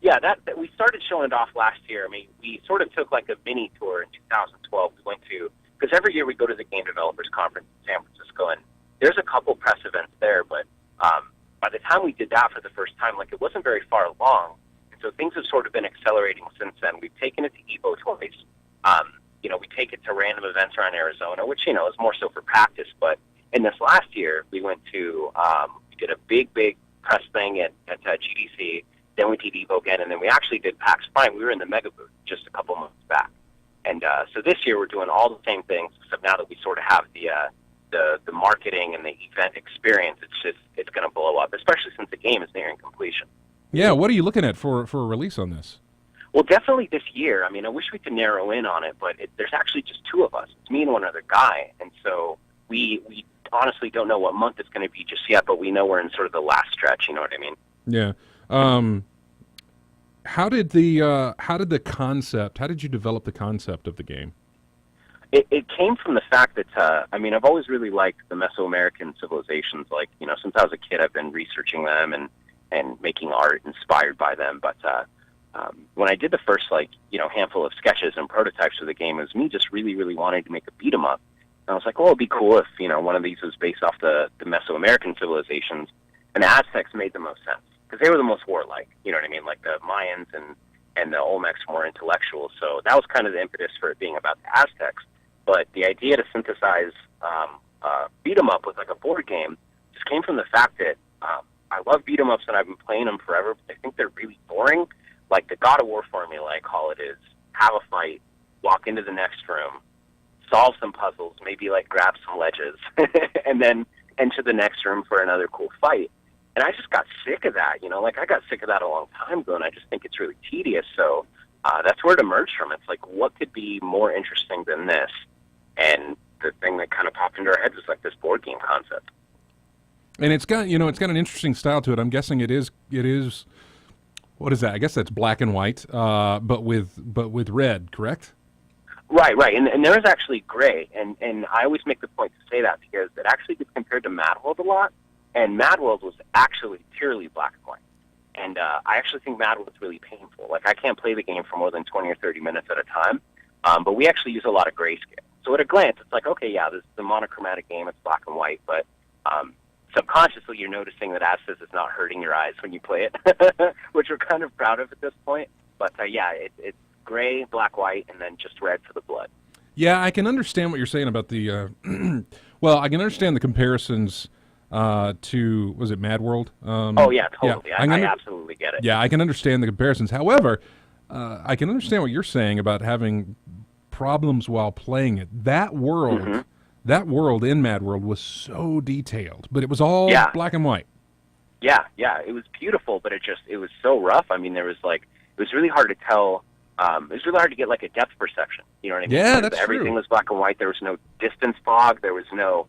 Yeah. That we started showing it off last year. I mean, we sort of took like a mini tour in 2012. We went to, because every year we go to the Game Developers Conference in San Francisco, and there's a couple press events there. But by the time we did that for the first time, like it wasn't very far along. So things have sort of been accelerating since then. We've taken it to EVO twice. We take it to random events around Arizona, which, is more so for practice. But in this last year, we went to, we did a big press thing at GDC. Then we did EVO again, and then we actually did PAX Prime. We were in the Mega booth just a couple months back. And so this year we're doing all the same things, except now that we sort of have the marketing and the event experience, it's going to blow up, especially since the game is nearing completion. Yeah, what are you looking at for a release on this? Well, definitely this year. I mean, I wish we could narrow in on it, but there's actually just two of us. It's me and one other guy, and so we honestly don't know what month it's going to be just yet, but we know we're in sort of the last stretch, you know what I mean? Yeah. How did you develop the concept of the game? It came from the fact that, I've always really liked the Mesoamerican civilizations. Like, since I was a kid, I've been researching them and making art inspired by them. But when I did the first, handful of sketches and prototypes for the game, it was me just really, really wanting to make a beat-em-up. And I was like, well, it'd be cool if, one of these was based off the Mesoamerican civilizations. And the Aztecs made the most sense, because they were the most warlike, you know what I mean? Like the Mayans and the Olmecs more intellectual. So that was kind of the impetus for it being about the Aztecs. But the idea to synthesize beat-em-up with like a board game just came from the fact that I love beat-em-ups and I've been playing them forever, but I think they're really boring. Like the God of War formula, I call it, is have a fight, walk into the next room, solve some puzzles, maybe like grab some ledges, and then enter the next room for another cool fight. And I just got sick of that, I got sick of that a long time ago, and I just think it's really tedious. So that's where it emerged from. It's like, what could be more interesting than this? And the thing that kind of popped into our heads was like this board game concept. And it's got an interesting style to it. I'm guessing it is. What is that? I guess that's black and white, but with red, correct? Right. And there is actually gray, and I always make the point to say that because it actually gets compared to Mad World a lot, and Mad World was actually purely black and white. And I actually think Mad World's really painful. Like, I can't play the game for more than 20 or 30 minutes at a time, but we actually use a lot of grayscale. So at a glance, it's like, okay, yeah, this is a monochromatic game, it's black and white, but subconsciously you're noticing that Aztez is not hurting your eyes when you play it, which we're kind of proud of at this point. But yeah, gray, black, white, and then just red for the blood. Yeah, I can understand what you're saying about the. Well, I can understand the comparisons to, was it Mad World? Oh yeah, totally. Yeah, I absolutely get it. Yeah, I can understand the comparisons. However, I can understand what you're saying about having problems while playing it. That world in Mad World was so detailed, but it was all black and white. Yeah, it was beautiful, but it was so rough. I mean, it was really hard to tell. It was really hard to get like a depth perception. You know what I mean? Yeah, that's Everything true. was black and white. There was no distance fog. There was no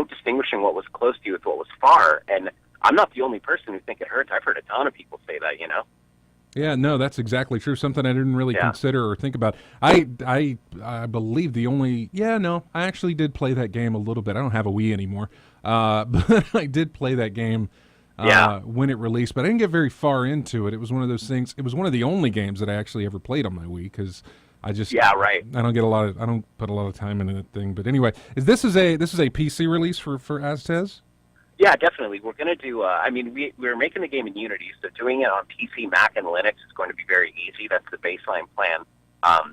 distinguishing what was close to you with what was far. And I'm not the only person who think it hurts. I've heard a ton of people say that. You know? Yeah, no, that's exactly true. Something I didn't really consider or think about. I believe I actually did play that game a little bit. I don't have a Wii anymore, but I did play that game when it released, but I didn't get very far into it. It was one of those things. It was one of the only games that I actually ever played on my Wii because I just I don't put a lot of time into that thing. But anyway, this is a PC release for Aztez? Yeah, definitely. We're going to do, we're making the game in Unity, so doing it on PC, Mac, and Linux is going to be very easy. That's the baseline plan,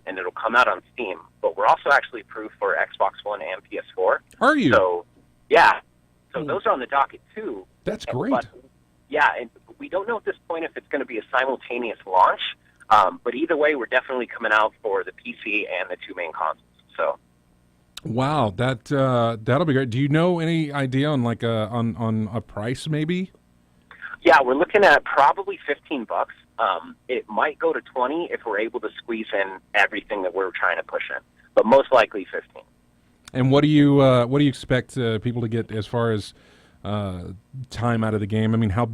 and it'll come out on Steam. But we're also actually approved for Xbox One and PS4. Are you? So, yeah. So those are on the docket, too. That's great. But, and we don't know at this point if it's going to be a simultaneous launch, but either way, we're definitely coming out for the PC and the two main consoles. So. Wow, that'll be great. Do you know any idea on on a price maybe? Yeah, we're looking at probably $15. It might go to 20 if we're able to squeeze in everything that we're trying to push in, but most likely 15. And what do you expect people to get as far as time out of the game? I mean, how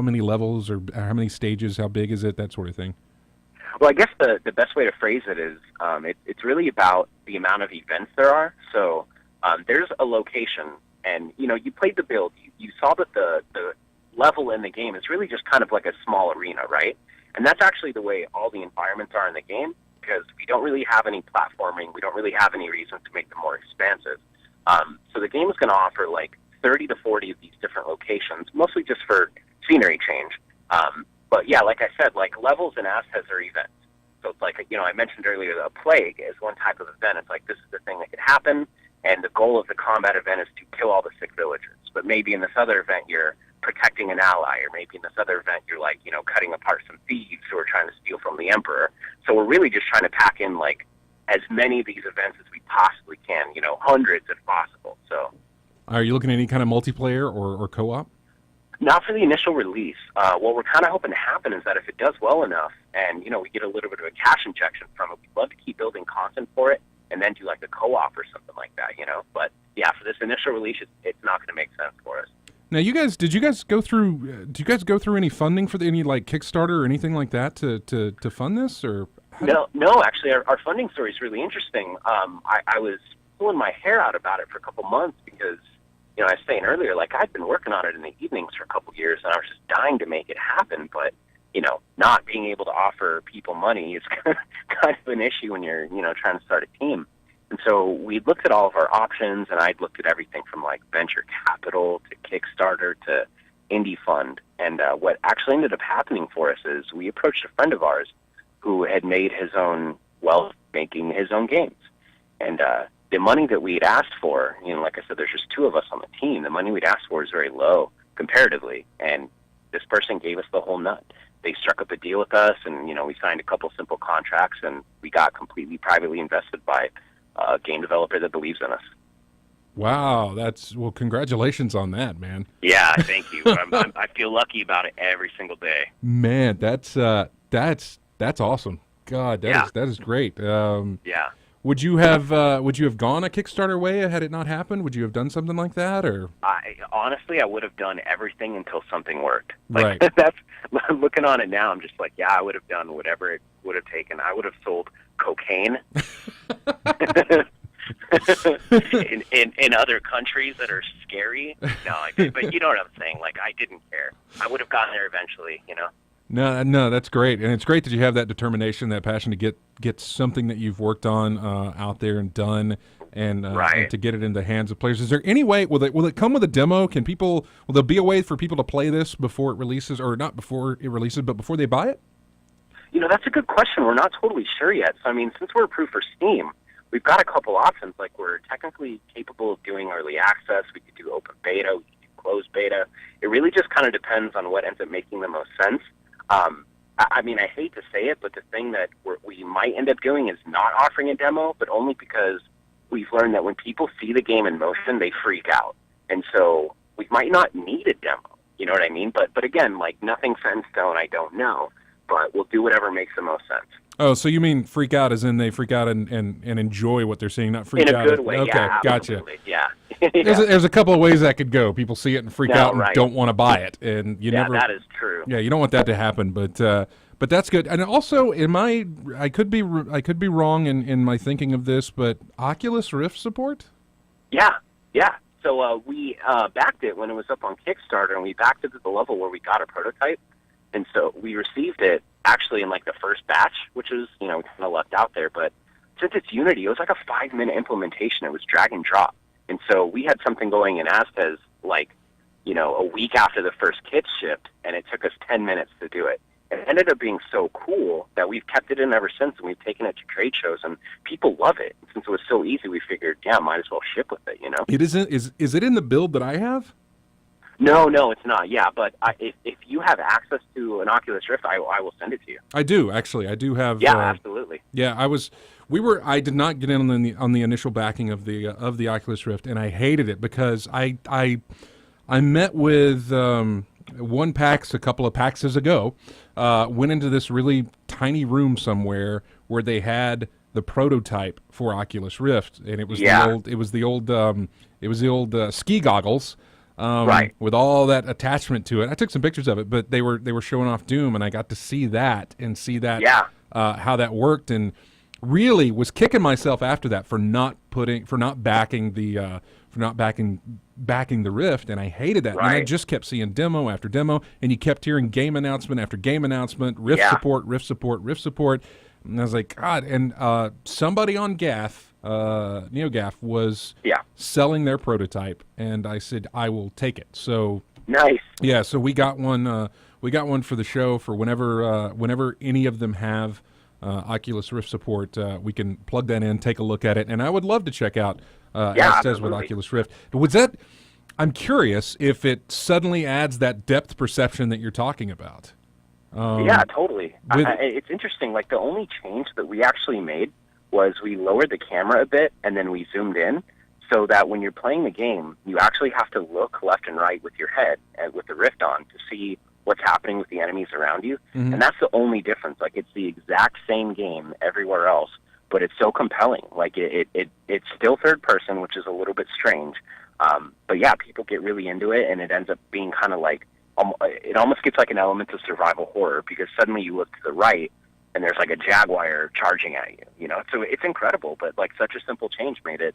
many levels or how many stages? How big is it? That sort of thing. Well, I guess the best way to phrase it is it's really about the amount of events there are. So there's a location, and you played the build. You saw that the level in the game is really just kind of like a small arena, right? And that's actually the way all the environments are in the game, because we don't really have any platforming. We don't really have any reason to make them more expansive. So the game is going to offer like 30 to 40 of these different locations, mostly just for scenery change. But yeah, like I said, like levels in Aztez are events. So it's like, I mentioned earlier, a plague is one type of event. It's like, this is the thing that could happen, and the goal of the combat event is to kill all the sick villagers. But maybe in this other event, you're protecting an ally, or maybe in this other event, you're like, cutting apart some thieves who are trying to steal from the emperor. So we're really just trying to pack in like as many of these events as we possibly can, hundreds if possible. So, are you looking at any kind of multiplayer or co-op? Not for the initial release. What we're kind of hoping to happen is that if it does well enough and, we get a little bit of a cash injection from it, we'd love to keep building content for it and then do like a co-op or something like that, But yeah, for this initial release, it's not going to make sense for us. Now, did you guys go through any funding for any like Kickstarter or anything like that to fund this? Or No, actually, our funding story is really interesting. I was pulling my hair out about it for a couple months because, I was saying earlier, like I'd been working on it in the evenings for a couple years, and I was just dying to make it happen. But not being able to offer people money is kind of an issue when you're trying to start a team. And so we looked at all of our options, and I'd looked at everything from like venture capital to Kickstarter to indie fund. And what actually ended up happening for us is we approached a friend of ours who had made his own wealth making his own games, and the money that we'd asked for, like I said, there's just two of us on the team. The money we'd asked for is very low comparatively, and this person gave us the whole nut. They struck up a deal with us, and, we signed a couple simple contracts, and we got completely privately invested by a game developer that believes in us. Wow, congratulations on that, man. Yeah, thank you. I feel lucky about it every single day. Man, that's awesome. God, that is great. Yeah. Would you have gone a Kickstarter way had it not happened? Would you have done something like that, or? Honestly, I would have done everything until something worked. Right. That's looking on it now. I'm just like, I would have done whatever it would have taken. I would have sold cocaine in other countries that are scary. No, I did, but you know what I'm saying. Like, I didn't care. I would have gotten there eventually. No, that's great, and it's great that you have that determination, that passion to get something that you've worked on out there and done, and to get it in the hands of players. Is there any way? Will it come with a demo? Will there be a way for people to play this before it releases, or not before it releases, but before they buy it? That's a good question. We're not totally sure yet. So, I mean, since we're approved for Steam, we've got a couple options. Like, we're technically capable of doing early access. We could do open beta. We could do closed beta. It really just kind of depends on what ends up making the most sense. I mean, I hate to say it, but the thing that we might end up doing is not offering a demo, but only because we've learned that when people see the game in motion, they freak out. And so we might not need a demo. You know what I mean? But again, like, nothing set in stone, I don't know. But we'll do whatever makes the most sense. Oh, so you mean freak out as in they freak out and enjoy what they're seeing, not freak out? In a good way, okay, yeah. Gotcha. Absolutely. Yeah. There's a couple of ways that could go. People see it and freak out and don't want to buy it. And you never. That is true. Yeah, you don't want that to happen, but that's good. And also, I could be wrong in my thinking of this, but Oculus Rift support? Yeah. So we backed it when it was up on Kickstarter, and we backed it to the level where we got a prototype. And so we received it actually in like the first batch, which was, kind of left out there. But since it's Unity, it was like a 5-minute implementation. It was drag and drop. And so we had something going in Aztez like, a week after the first kit shipped, and it took us 10 minutes to do it. It ended up being so cool that we've kept it in ever since, and we've taken it to trade shows, and people love it. Since it was so easy, we figured, might as well ship with it, It isn't. Is it in the build that I have? No, it's not. Yeah, but if you have access to an Oculus Rift, I will send it to you. I do, actually. I do have. Yeah, absolutely. Yeah, I did not get in on the initial backing of the Oculus Rift, and I hated it because I met with one PAX a couple of PAXes ago. Went into this really tiny room somewhere where they had the prototype for Oculus Rift, and it was the old ski goggles. Right. With all that attachment to it. I took some pictures of it, but they were showing off Doom, and I got to see that how that worked, and really was kicking myself after that for not backing the Rift, and I hated that. Right. And I just kept seeing demo after demo, and you kept hearing game announcement after game announcement, Rift support, and I was like, God. And somebody on GAF, NeoGAF, was selling their prototype, and I said I will take it. So nice. Yeah, so we got one. We got one for the show for whenever any of them have Oculus Rift support. We can plug that in, take a look at it, and I would love to check out Aztez with Oculus Rift. I'm curious if it suddenly adds that depth perception that you're talking about. Yeah, totally. It's interesting. Like, the only change that we actually made was we lowered the camera a bit and then we zoomed in, so that when you're playing the game, you actually have to look left and right with your head and with the Rift on to see what's happening with the enemies around you. Mm-hmm. And that's the only difference. Like, it's the exact same game everywhere else, but it's so compelling. Like, it's still third person, which is a little bit strange. But yeah, people get really into it, and it ends up being kind of like, it almost gets like an element of survival horror, because suddenly you look to the right and there's like a jaguar charging at you, So it's incredible, but like, such a simple change made it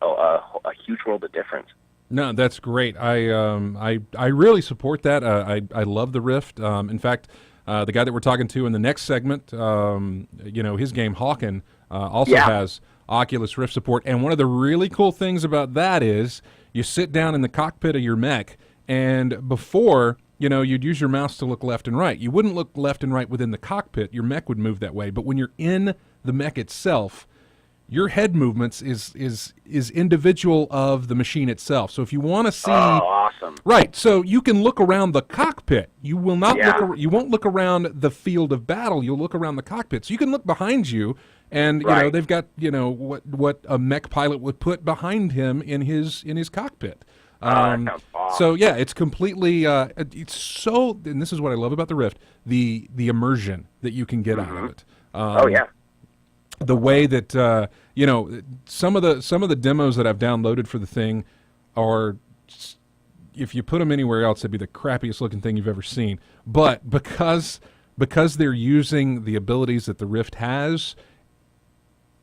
a huge world of difference. No, that's great. I really support that. I love the Rift. In fact, the guy that we're talking to in the next segment, his game Hawken also has Oculus Rift support. And one of the really cool things about that is you sit down in the cockpit of your mech, and before, you'd use your mouse to look left and right. You wouldn't look left and right within the cockpit. Your mech would move that way. But when you're in the mech itself, your head movements is individual of the machine itself. So if you want to see, awesome, right? So you can look around the cockpit. You will not you won't look around the field of battle. You'll look around the cockpit. So you can look behind you, and they've got what a mech pilot would put behind him in his cockpit. That sounds awesome. So yeah, it's completely. It's so, and this is what I love about the Rift: the immersion that you can get out of it. The way that some of the demos that I've downloaded for the thing are, if you put them anywhere else, it'd be the crappiest looking thing you've ever seen. But because they're using the abilities that the Rift has,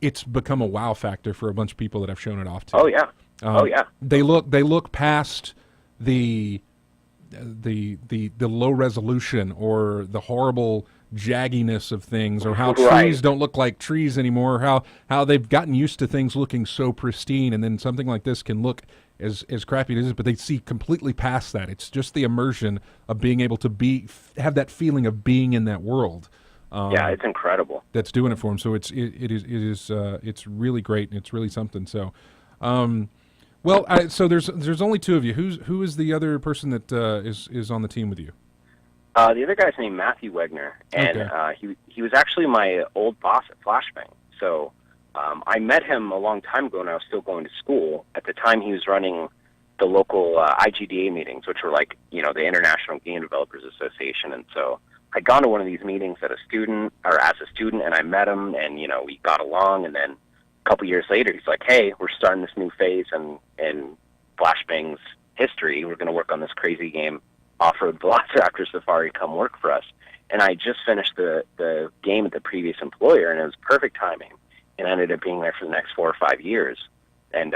it's become a wow factor for a bunch of people that I've shown it off to. Oh yeah. They look past the low resolution or the horrible jagginess of things, or how trees don't look like trees anymore, or how they've gotten used to things looking so pristine, and then something like this can look as crappy as it is, but they see completely past that. It's just the immersion of being able to have that feeling of being in that world. Yeah, it's incredible. That's doing it for him. So it's really great, and it's really something. So, so there's only two of you. Who is the other person that is on the team with you? The other guy's named Matthew Wegner, and he was actually my old boss at Flashbang. So I met him a long time ago when I was still going to school. At the time, he was running the local IGDA meetings, which were like, the International Game Developers Association. And so I'd gone to one of these meetings as a student, and I met him, and, we got along. And then a couple years later, he's like, hey, we're starting this new phase in Flashbang's history. We're going to work on this crazy game, Off-Road Velociraptor Safari, come work for us. And I just finished the game at the previous employer, and it was perfect timing. And I ended up being there for the next 4 or 5 years. And,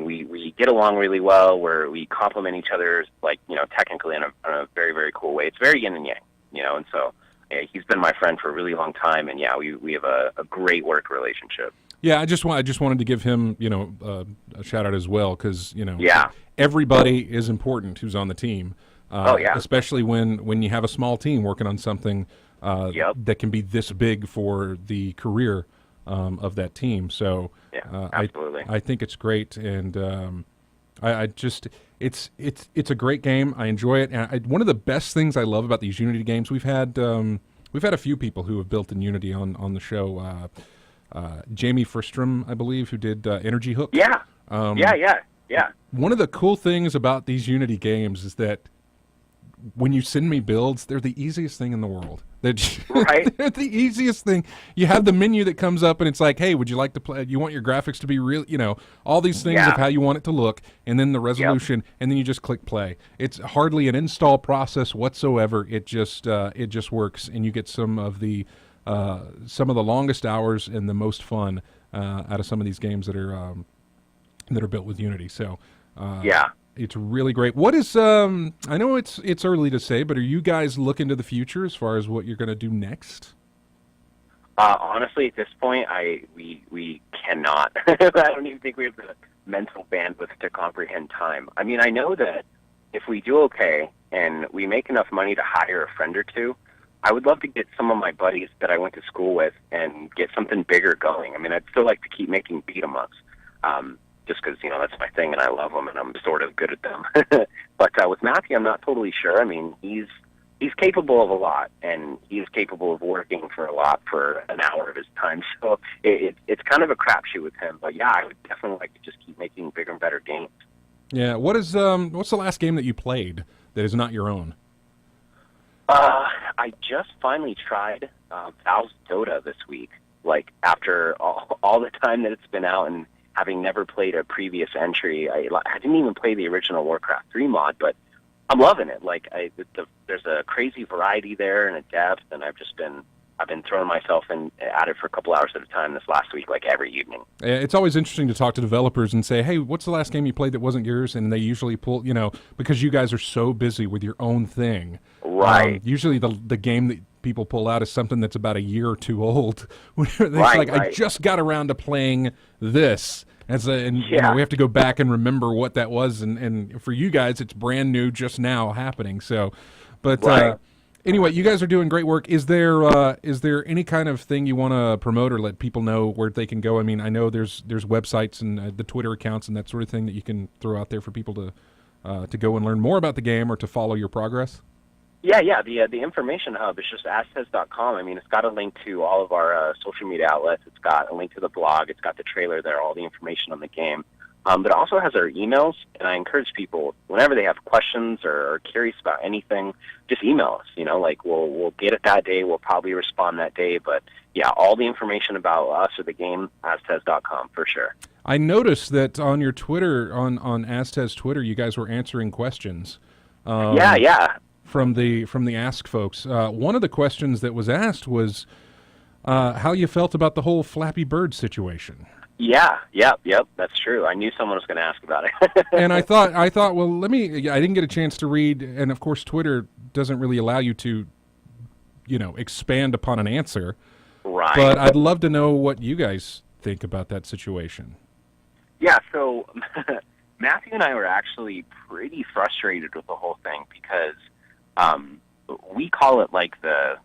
we get along really well, where we complement each other, technically in a very, very cool way. It's very yin and yang, and so he's been my friend for a really long time, and, we have a great work relationship. Yeah, I just wanted to give him, a shout-out as well, because, everybody is important who's on the team. Especially when you have a small team working on something that can be this big for the career of that team. So absolutely. I think it's great, and it's a great game. I enjoy it, and one of the best things I love about these Unity games, we've had a few people who have built in Unity on the show. Jamie Fristrom, I believe, who did Energy Hook. Yeah. One of the cool things about these Unity games is that when you send me builds, they're the easiest thing in the world. Right. They're the easiest thing. You have the menu that comes up, and it's like, hey, would you like to play? You want your graphics to be real, all these things of how you want it to look, and then the resolution, and then you just click play. It's hardly an install process whatsoever. It just works, and you get some of the longest hours and the most fun out of some of these games that are built with Unity. So it's really great. What is I know it's early to say, but are you guys looking to the future as far as what you're going to do next? Honestly, at this point, we cannot. I don't even think we have the mental bandwidth to comprehend time. I mean, I know that if we do okay and we make enough money to hire a friend or two, I would love to get some of my buddies that I went to school with and get something bigger going. I mean, I'd still like to keep making beat-em-ups. Just because, that's my thing, and I love them, and I'm sort of good at them. But with Matthew, I'm not totally sure. I mean, he's capable of a lot, and he's capable of working for a lot for an hour of his time. So it's kind of a crapshoot with him. But, I would definitely like to just keep making bigger and better games. Yeah. What's the last game that you played that is not your own? I just finally tried Valve's Dota this week, after all the time that it's been out, and having never played a previous entry. I didn't even play the original Warcraft 3 mod, but I'm loving it. There's a crazy variety there and a depth, and I've been throwing myself at it for a couple hours at a time this last week, every evening. It's always interesting to talk to developers and say, hey, what's the last game you played that wasn't yours? And they usually pull, because you guys are so busy with your own thing. Right. Usually the game that people pull out is something that's about a year or two old. I just got around to playing this. We have to go back and remember what that was. And for you guys, it's brand new, just now happening. So, but anyway, you guys are doing great work. Is there any kind of thing you want to promote or let people know where they can go? I mean, I know there's websites and the Twitter accounts and that sort of thing that you can throw out there for people to go and learn more about the game or to follow your progress. Yeah. The information hub is just Aztez.com. I mean, it's got a link to all of our social media outlets. It's got a link to the blog. It's got the trailer there, all the information on the game. But it also has our emails, and I encourage people, whenever they have questions or are curious about anything, just email us. We'll get it that day. We'll probably respond that day. But, all the information about us or the game, Aztez.com for sure. I noticed that on your Twitter, on Aztez Twitter, you guys were answering questions. From the Ask folks. One of the questions that was asked was how you felt about the whole Flappy Bird situation. Yep, that's true. I knew someone was going to ask about it. And I thought, well, I didn't get a chance to read, and of course Twitter doesn't really allow you to, expand upon an answer. Right. But I'd love to know what you guys think about that situation. Yeah, so Matthew and I were actually pretty frustrated with the whole thing because we call it the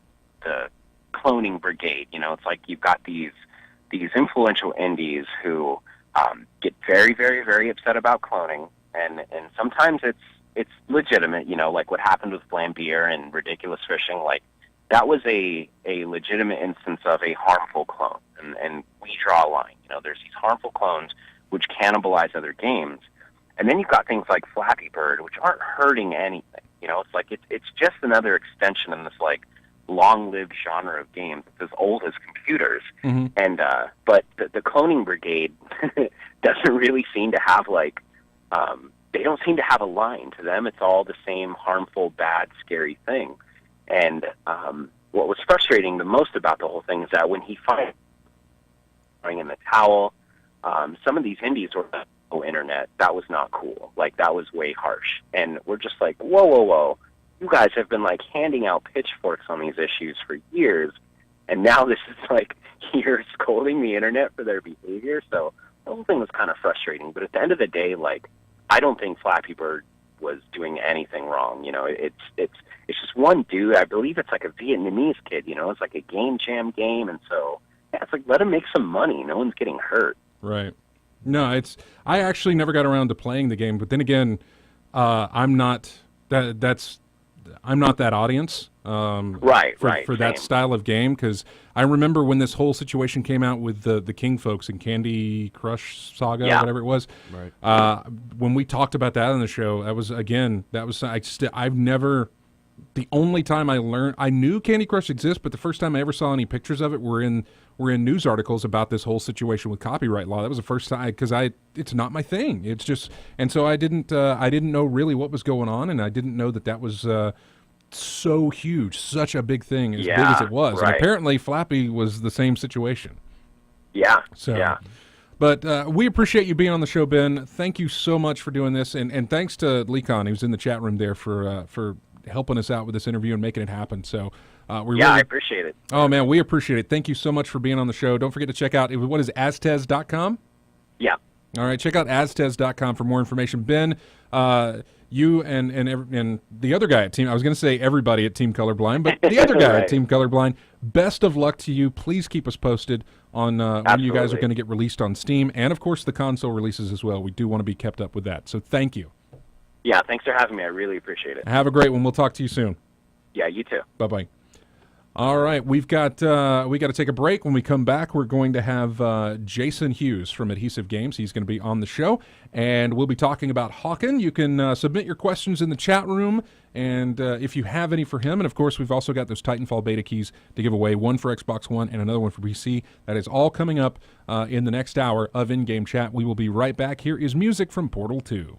cloning brigade. You know, it's like you've got these influential indies who get very, very, very upset about cloning, and sometimes it's legitimate. You know, like what happened with Flambeer and Ridiculous Fishing. Like that was a legitimate instance of a harmful clone, and we draw a line. You know, there's these harmful clones which cannibalize other games, and then you've got things like Flappy Bird, which aren't hurting anything. You know, it's like it's just another extension in this like long-lived genre of games. It's as old as computers. Mm-hmm. And but the cloning brigade doesn't really seem to have like they don't seem to have a line to them. It's all the same harmful, bad, scary thing. And what was frustrating the most about the whole thing is that when he finally throwing in the towel, some of these indies were internet. That was not cool. Like that was way harsh. And we're just like, whoa. You guys have been like handing out pitchforks on these issues for years, and now this is like you're scolding the internet for their behavior. So the whole thing was kind of frustrating. But at the end of the day, like I don't think Flappy Bird was doing anything wrong. You know, it's just one dude. I believe it's like a Vietnamese kid. You know, it's like a game jam game, and so yeah, it's like let him make some money. No one's getting hurt. Right. No, I actually never got around to playing the game, but then again, I'm not that audience for that style of game, because I remember when this whole situation came out with the King folks and Candy Crush Saga, whatever it was. Right. When we talked about that on the show, I've never. The only time I knew Candy Crush exists, but the first time I ever saw any pictures of it were in news articles about this whole situation with copyright law. That was the first time, because it's not my thing. It's just, and so I didn't know really what was going on, and I didn't know that was so huge, such a big thing, as big as it was. Right. And apparently Flappy was the same situation. Yeah. So, yeah. But we appreciate you being on the show, Ben. Thank you so much for doing this, and thanks to Leecon, who's in the chat room there, for helping us out with this interview and making it happen. So I appreciate it. Oh, man, we appreciate it. Thank you so much for being on the show. Don't forget to check out, what is Aztez.com? Yeah. All right, check out Aztez.com for more information. Ben, you and the other guy at Team, I was going to say everybody at Team Colorblind, but the other guy right. at Team Colorblind, best of luck to you. Please keep us posted on when you guys are going to get released on Steam, and of course the console releases as well. We do want to be kept up with that. So thank you. Yeah, thanks for having me. I really appreciate it. Have a great one. We'll talk to you soon. Yeah, you too. Bye-bye. All right, we got to take a break. When we come back, we're going to have Jason Hughes from Adhesive Games. He's going to be on the show, and we'll be talking about Hawken. You can submit your questions in the chat room, and if you have any for him. And, of course, we've also got those Titanfall beta keys to give away, one for Xbox One and another one for PC. That is all coming up in the next hour of In-Game Chat. We will be right back. Here is music from Portal 2.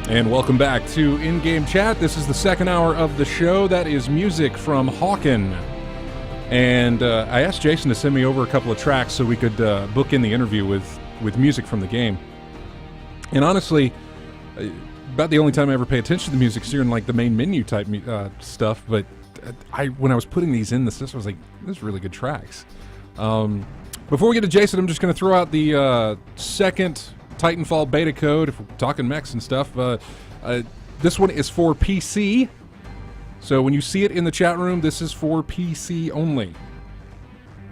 And welcome back to In-Game Chat. This is the second hour of the show. That is music from Hawken. And I asked Jason to send me over a couple of tracks so we could book in the interview with music from the game. And honestly, about the only time I ever pay attention to the music is during like the main menu type stuff. But when I was putting these in the system, I was like, "This is really good tracks." Before we get to Jason, I'm just going to throw out the second Titanfall beta code. If we're talking mechs and stuff, this one is for PC. So when you see it in the chat room, this is for PC only.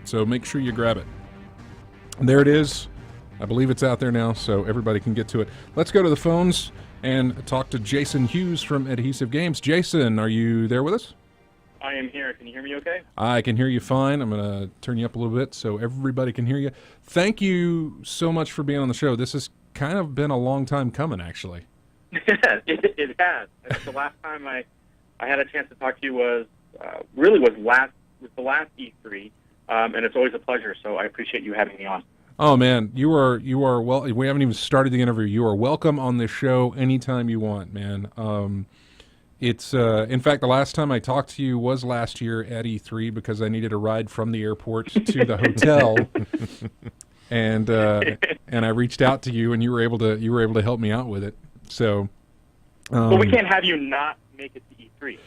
So make sure you grab it. And there it is. I believe it's out there now, so everybody can get to it. Let's go to the phones and talk to Jason Hughes from Adhesive Games. Jason, are you there with us? I am here. Can you hear me okay? I can hear you fine. I'm going to turn you up a little bit so everybody can hear you. Thank you so much for being on the show. This has kind of been a long time coming, actually. It has. The last time I had a chance to talk to you was the last E3, and it's always a pleasure, so I appreciate you having me on. Oh, man, you are well. We haven't even started the interview. You are welcome on this show anytime you want, man. It's in fact, the last time I talked to you was last year at E3 because I needed a ride from the airport to the hotel, and I reached out to you, and you were able to help me out with it. So, well, we can't have you not make it to E3.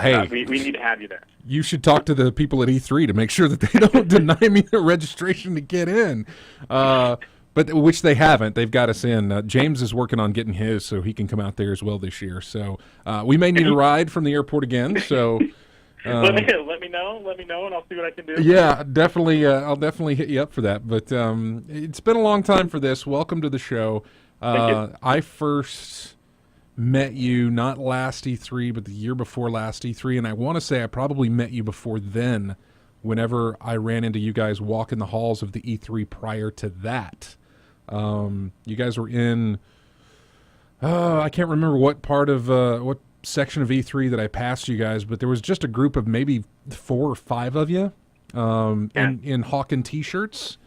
Hey, we need to have you there. You should talk to the people at E3 to make sure that they don't deny me the registration to get in. But which they haven't. They've got us in. James is working on getting his so he can come out there as well this year. So we may need a ride from the airport again. So let me know, and I'll see what I can do. Yeah, definitely. I'll definitely hit you up for that. But it's been a long time for this. Welcome to the show. Thank you. I first met you not last E3, but the year before last E3, and I want to say I probably met you before then. Whenever I ran into you guys walking the halls of the E3 prior to that. You guys were in, I can't remember what part of, what section of E3 that I passed you guys, but there was just a group of maybe 4 or 5 of you in Hawken t-shirts,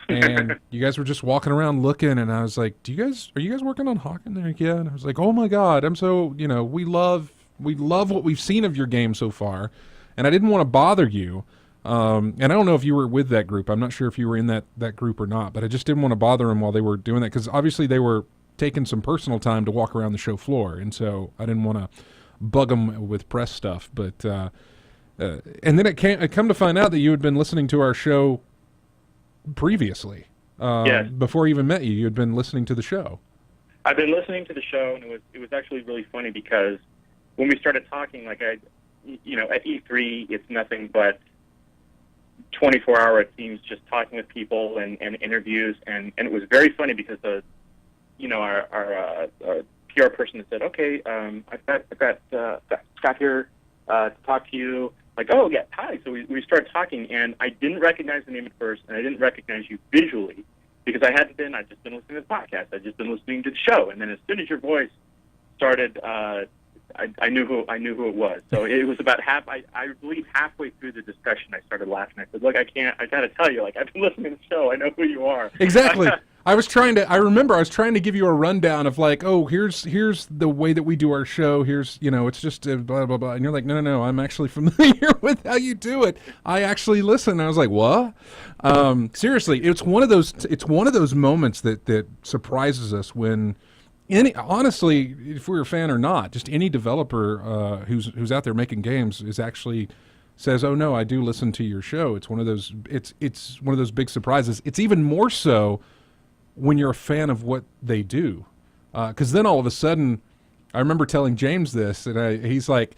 and you guys were just walking around looking, and I was like, are you guys working on Hawken? They're like, yeah. And I was like, oh my God, I'm so, we love what we've seen of your game so far, and I didn't want to bother you. And I don't know if you were with that group. I'm not sure if you were in that group or not, but I just didn't want to bother them while they were doing that because obviously they were taking some personal time to walk around the show floor, and so I didn't want to bug them with press stuff. But and then I come to find out that you had been listening to our show previously. Yes. Before I even met you, you had been listening to the show. I've been listening to the show, and it was actually really funny because when we started talking, like at E3, it's nothing but 24-hour, it seems, just talking with people and interviews, and it was very funny because our PR person said, okay, I've got Scott here to talk to you. Like, oh yeah, hi. So we started talking, and I didn't recognize the name at first, and I didn't recognize you visually because I'd just been listening to the podcast. I'd just been listening to the show, and then as soon as your voice started, I knew who it was. So it was about I believe halfway through the discussion, I started laughing. I said, look, I got to tell you, like, I've been listening to the show. I know who you are. Exactly. I remember I was trying to give you a rundown of like, oh, here's the way that we do our show. Here's, it's just blah, blah, blah. And you're like, no, I'm actually familiar with how you do it. I actually listen. And I was like, what? Seriously, it's one of those moments that surprises us when, honestly, if we're a fan or not, just any developer who's out there making games says, "Oh no, I do listen to your show." It's one of those. It's one of those big surprises. It's even more so when you're a fan of what they do, because then all of a sudden, I remember telling James this, and he's like,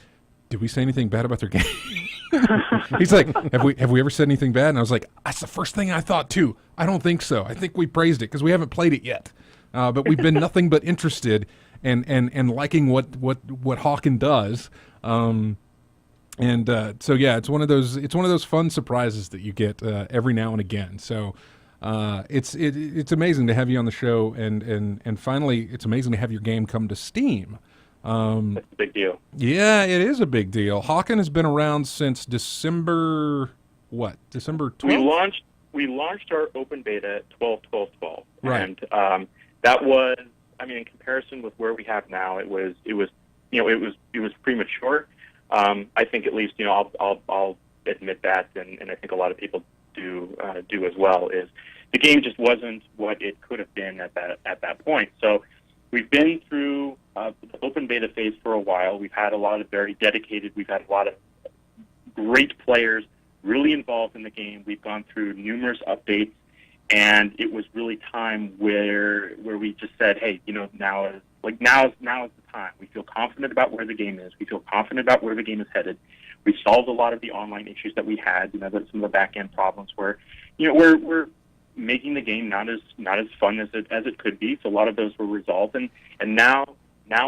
"Did we say anything bad about their game?" He's like, have we ever said anything bad? And I was like, that's the first thing I thought too. I don't think so. I think we praised it because we haven't played it yet. But we've been nothing but interested and liking what Hawken does. So yeah, it's one of those fun surprises that you get every now and again. So it's amazing to have you on the show, and finally it's amazing to have your game come to Steam. That's a big deal. Yeah, it is a big deal. Hawken has been around since December 12th? We launched our open beta 12/12/12. Right. And that was I mean, in comparison with where we have now, it was premature. I think at least, I'll admit that, and I think a lot of people do as well, is the game just wasn't what it could have been at that point. So we've been through the open beta phase for a while. We've had a lot of very dedicated, we've had a lot of great players really involved in the game. We've gone through numerous updates, and it was really time where we just said, hey, now is the time. We feel confident about where the game is. We feel confident about where the game is headed. We've solved a lot of the online issues that we had. Some of the back end problems where, we're making the game not as fun as it could be. So a lot of those were resolved, and now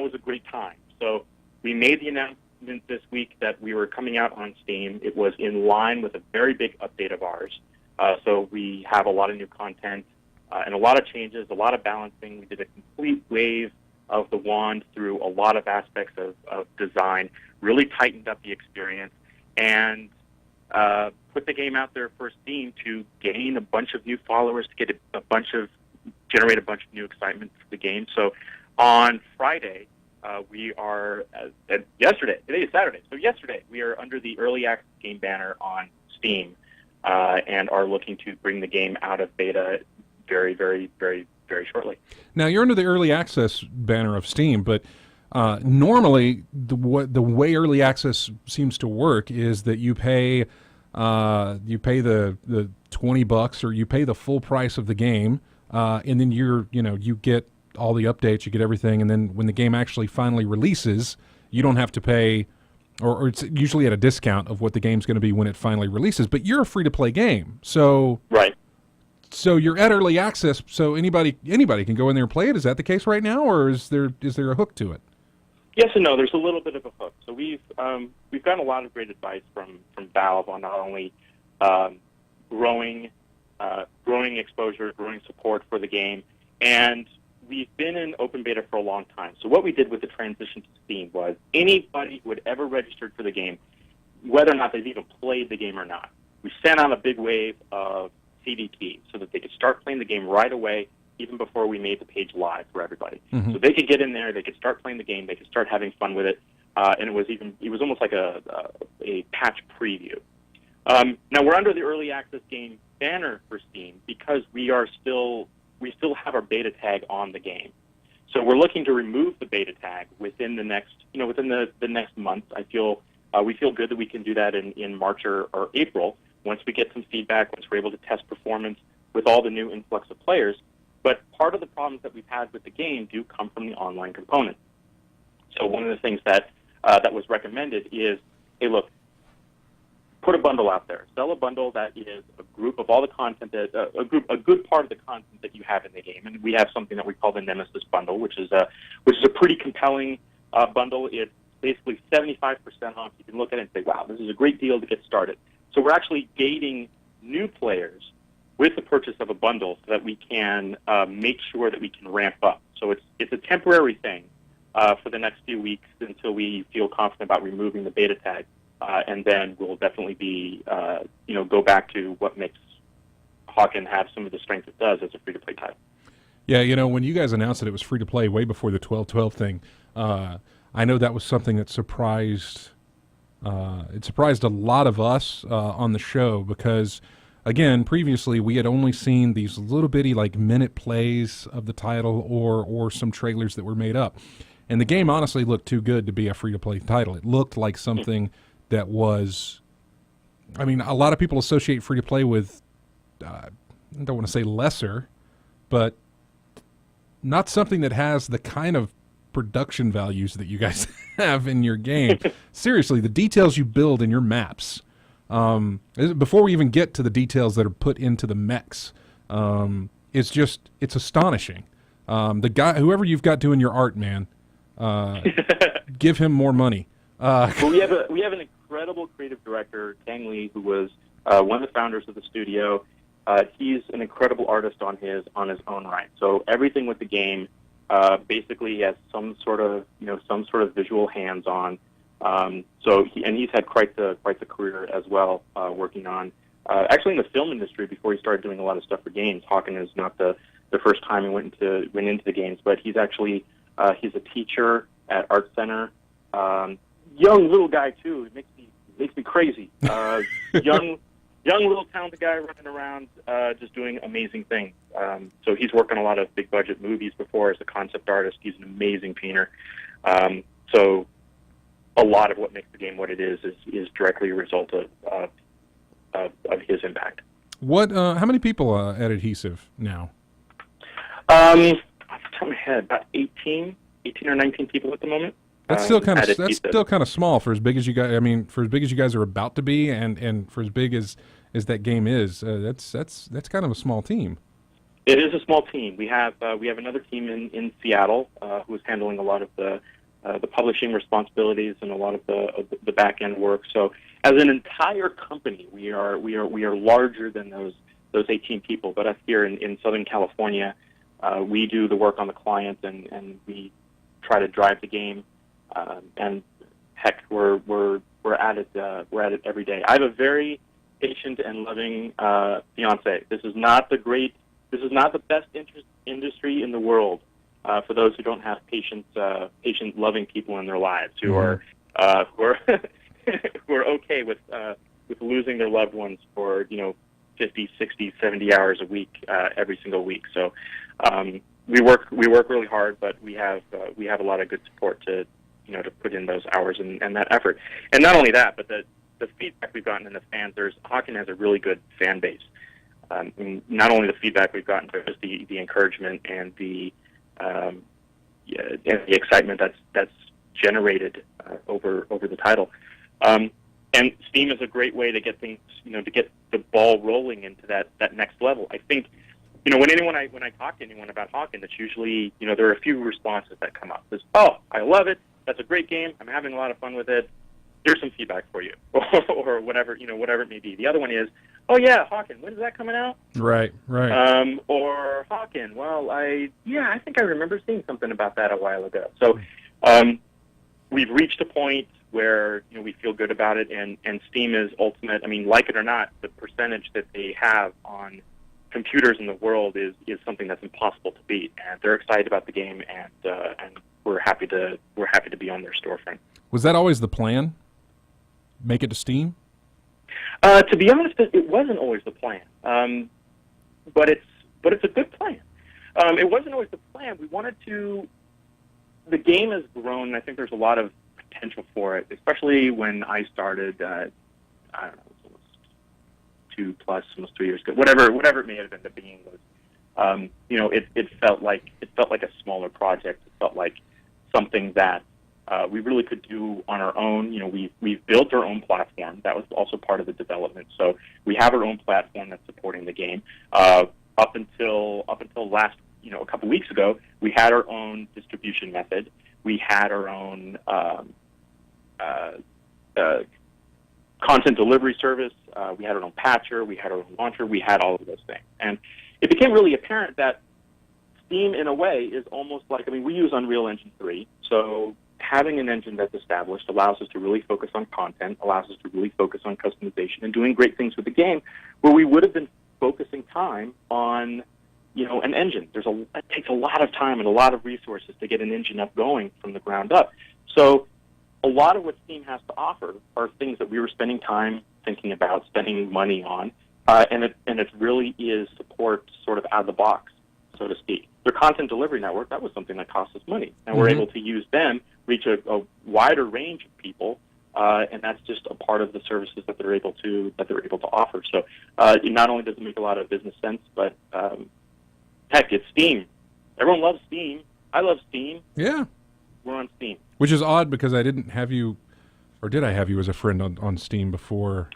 is a great time. So we made the announcement this week that we were coming out on Steam. It was in line with a very big update of ours. So we have a lot of new content and a lot of changes, a lot of balancing. We did a complete wave of the wand through a lot of aspects of design, really tightened up the experience, and put the game out there for Steam to gain a bunch of new followers, to get generate a bunch of new excitement for the game. So on Friday, we are, yesterday, today is Saturday, so yesterday we are under the Early Access game banner on Steam, and are looking to bring the game out of beta very, very, very, very shortly. Now, you're under the Early Access banner of Steam, but normally the way Early Access seems to work is that you pay the $20 or you pay the full price of the game, and then you get all the updates, you get everything, and then when the game actually finally releases, you don't have to pay, or it's usually at a discount of what the game's going to be when it finally releases. But you're a free-to-play game, so right. So you're at Early Access, so anybody can go in there and play it. Is that the case right now, or is there a hook to it? Yes and no. There's a little bit of a hook. So we've gotten a lot of great advice from Valve on not only growing exposure, growing support for the game, and we've been in open beta for a long time. So what we did with the transition to Steam was anybody who had ever registered for the game, whether or not they've even played the game or not, we sent out a big wave of CD keys so that they could start playing the game right away, even before we made the page live for everybody. Mm-hmm. So they could get in there, they could start playing the game, they could start having fun with it, and it was almost like a patch preview. Now we're under the Early Access game banner for Steam because we still have our beta tag on the game. So we're looking to remove the beta tag within the next month. We feel good that we can do that in March or April, once we get some feedback, once we're able to test performance with all the new influx of players. But part of the problems that we've had with the game do come from the online component. So one of the things that was recommended is, hey, look, put a bundle out there. Sell a bundle that is a group of all the content, a good part of the content that you have in the game. And we have something that we call the Nemesis bundle, which is a pretty compelling bundle. It's basically 75% off. You can look at it and say, wow, this is a great deal to get started. So we're actually gating new players with the purchase of a bundle so that we can make sure that we can ramp up. So it's a temporary thing for the next few weeks until we feel confident about removing the beta tag, and then we'll definitely be go back to what makes Hawken have some of the strength it does as a free-to-play title. Yeah, when you guys announced that it was free-to-play way before the 12/12 thing, I know that was something that surprised a lot of us on the show because, again, previously we had only seen these little bitty minute plays of the title or some trailers that were made up. And the game honestly looked too good to be a free-to-play title. It looked like something that was, a lot of people associate free-to-play with, I don't want to say lesser, but not something that has the kind of production values that you guys have in your game. Seriously, the details you build in your maps, before we even get to the details that are put into the mechs, it's astonishing. The guy, whoever you've got doing your art, man, give him more money. Well, we have an incredible creative director, Kang Lee, who was one of the founders of the studio. He's an incredible artist on his own right. So everything with the game basically has some sort of visual hands-on. He's had quite the career as well, working on actually in the film industry before he started doing a lot of stuff for games. Hawken is not the the first time he went into the games. But he's actually he's a teacher at Art Center. Young little guy too. It makes me crazy. Young little talented guy running around, just doing amazing things. So he's worked on a lot of big budget movies before as a concept artist. He's an amazing painter. So a lot of what makes the game what it is directly a result of his impact. What? How many people at Adhesive now? Off the top of my head, about 18 or 19 people at the moment. That's still kind of small for as big as you guys. I mean, for as big as you guys are about to be, and for as big as that game is, that's kind of a small team. It is a small team. We have another team in Seattle who is handling a lot of the publishing responsibilities and a lot of the back end work. So, as an entire company, we are larger than those 18 people. But us here in Southern California, we do the work on the client and we try to drive the game. And heck, we're at it every day. I have a very patient and loving fiance. This is not the best industry in the world for those who don't have patient, loving people in their lives who are who are okay with losing their loved ones for 50, 60, 70 hours a week every single week. So we work really hard, but we have a lot of good support to put in those hours and that effort. And not only that, but the feedback we've gotten in the fans. Hawken has a really good fan base. And not only the feedback we've gotten, but just the encouragement and the excitement that's generated over the title. And Steam is a great way to get things, to get the ball rolling into that next level. I think, when I talk to anyone about Hawken, it's usually, there are a few responses that come up. There's, "Oh, I love it. That's a great game. I'm having a lot of fun with it. Here's some feedback for you," or whatever, whatever it may be. The other one is, "Oh yeah, Hawken, when is that coming out?" Right. Or Hawken, well, I think I remember seeing something about that a while ago. So we've reached a point where we feel good about it, and Steam is ultimate. I mean, like it or not, the percentage that they have on computers in the world is something that's impossible to beat, and they're excited about the game, and we're happy to be on their storefront. Was that always the plan? Make it to Steam? To be honest, it wasn't always the plan, but it's a good plan. It wasn't always the plan. We wanted to. The game has grown, and I think there's a lot of potential for it, especially when I started. I don't know, almost 2+, 3 years ago. Whatever it may have ended up being was. It felt like a smaller project. It felt like something that we really could do on our own. We've built our own platform. That was also part of the development. So we have our own platform that's supporting the game. Up until last, a couple weeks ago, we had our own distribution method. We had our own content delivery service. We had our own patcher. We had our own launcher. We had all of those things, and it became really apparent that Steam, in a way, is almost like, we use Unreal Engine 3, so having an engine that's established allows us to really focus on content, allows us to really focus on customization and doing great things with the game, where we would have been focusing time on, an engine. It takes a lot of time and a lot of resources to get an engine up going from the ground up. So a lot of what Steam has to offer are things that we were spending time thinking about, spending money on, and it really is support sort of out of the box, so to speak. Their content delivery network, that was something that cost us money, and we're able to use them, reach a wider range of people, and that's just a part of the services that they're able to offer. So not only does it make a lot of business sense, but heck, it's Steam. Everyone loves Steam. I love Steam. Yeah, we're on Steam, which is odd because I didn't have you, or did I have you as a friend on Steam before?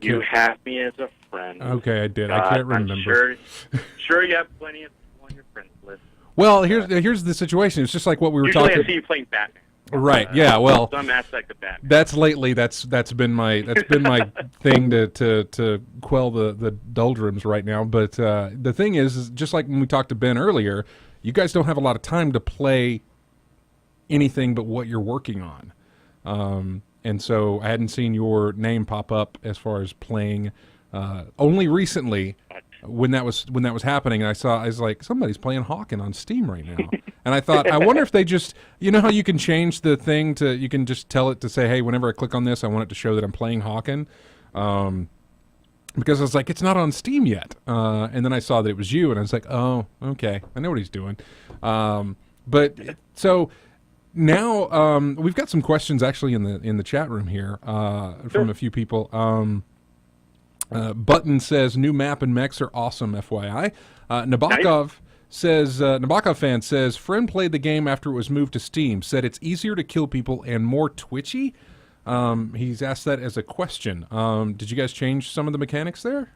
You have me as a friend. Okay, I did. I can't remember. I'm sure you have plenty of people on your friends list. Well, here's the situation. It's just like what we were talking. Usually I see you playing Batman. Right. Yeah. Well, some aspect of Batman. That's been my thing to quell the doldrums right now. But the thing is just like when we talked to Ben earlier, you guys don't have a lot of time to play anything but what you're working on. And so I hadn't seen your name pop up as far as playing. Only recently when that was happening, I was like, somebody's playing Hawken on Steam right now. And I thought, I wonder if they just, you know how you can change the thing to, you can just tell it to say, hey, whenever I click on this, I want it to show that I'm playing Hawken. Because I was like, it's not on Steam yet. And then I saw that it was you, and I was like, oh, okay, I know what he's doing. But so now we've got some questions actually in the chat room here from a few people. Button says new map and mechs are awesome, FYI. Nabokov says Nabokov fan says friend played the game after it was moved to Steam. Said it's easier to kill people and more twitchy. He's asked that as a question. Did you guys change some of the mechanics there?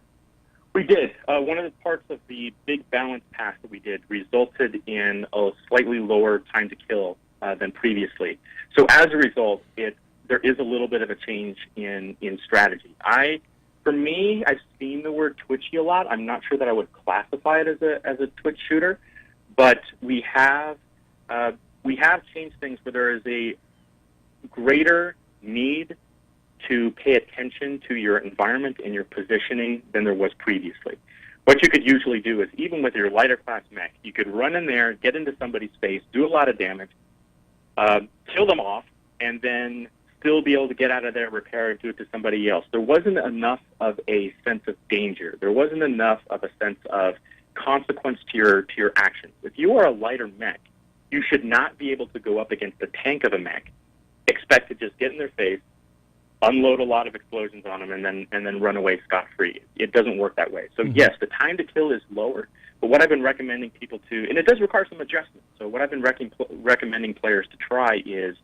We did. One of the parts of the big balance pass that we did resulted in a slightly lower time to kill than previously. So as a result, there is a little bit of a change in strategy. For me, I've seen the word twitchy a lot. I'm not sure that I would classify it as a twitch shooter, but we have changed things where there is a greater need to pay attention to your environment and your positioning than there was previously. What you could usually do is, even with your lighter class mech, you could run in there, get into somebody's face, do a lot of damage, kill them off, and then still be able to get out of there, repair, and do it to somebody else. There wasn't enough of a sense of danger. There wasn't enough of a sense of consequence to your actions. If you are a lighter mech, you should not be able to go up against the tank of a mech, expect to just get in their face, unload a lot of explosions on them, and then run away scot-free. It doesn't work that way. So yes, the time to kill is lower, but what I've been recommending people to, and it does require some adjustment, so what I've been recommending players to try is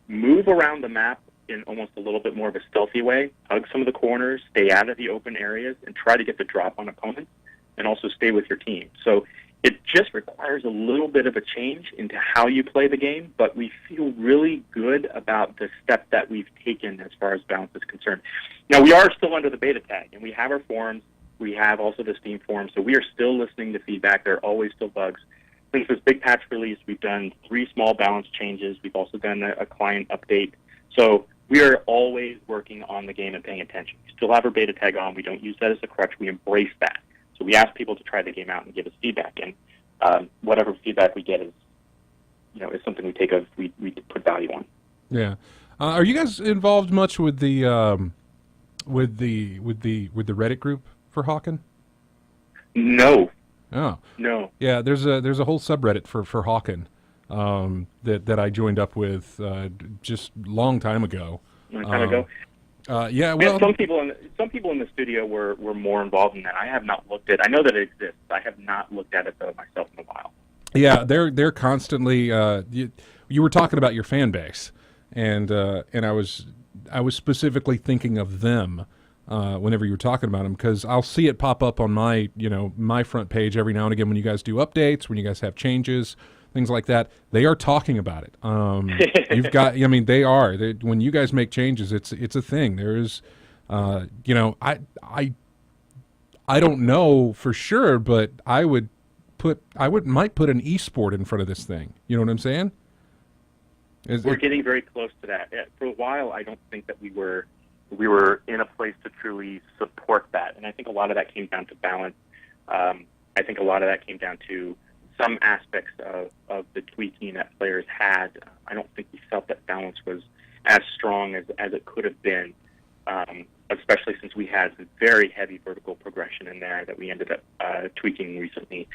move around the map in almost a little bit more of a stealthy way, hug some of the corners, stay out of the open areas, and try to get the drop on opponents, and also stay with your team. So it just requires a little bit of a change into how you play the game, but we feel really good about the step that we've taken as far as balance is concerned. Now, we are still under the beta tag, and we have our forums. We have also the Steam forums, so we are still listening to feedback. There are always still bugs. Since this big patch release, we've done 3 small balance changes. We've also done a client update. So we are always working on the game and paying attention. We still have our beta tag on. We don't use that as a crutch. We embrace that. So we ask people to try the game out and give us feedback. And whatever feedback we get is something we take we put value on. Yeah. Are you guys involved much with the Reddit group for Hawken? No. Oh no! Yeah, there's a whole subreddit for Hawken that I joined up with just long time ago. Long time ago. Yeah, well, some people in the studio were more involved in that. I have not looked at. I know that it exists. I have not looked at it though myself in a while. Yeah, they're constantly. You were talking about your fan base, and I was specifically thinking of them. Whenever you were talking about them, because I'll see it pop up on my front page every now and again when you guys do updates, when you guys have changes, things like that. They are talking about it. You've got, they are. When you guys make changes, it's a thing. There is, I don't know for sure, but I might put an esport in front of this thing. You know what I'm saying? We're getting very close to that. For a while, I don't think that we were in a place to truly support that. And I think a lot of that came down to balance. I think a lot of that came down to some aspects of the tweaking that players had. I don't think we felt that balance was as strong as it could have been, especially since we had some very heavy vertical progression in there that we ended up tweaking recently.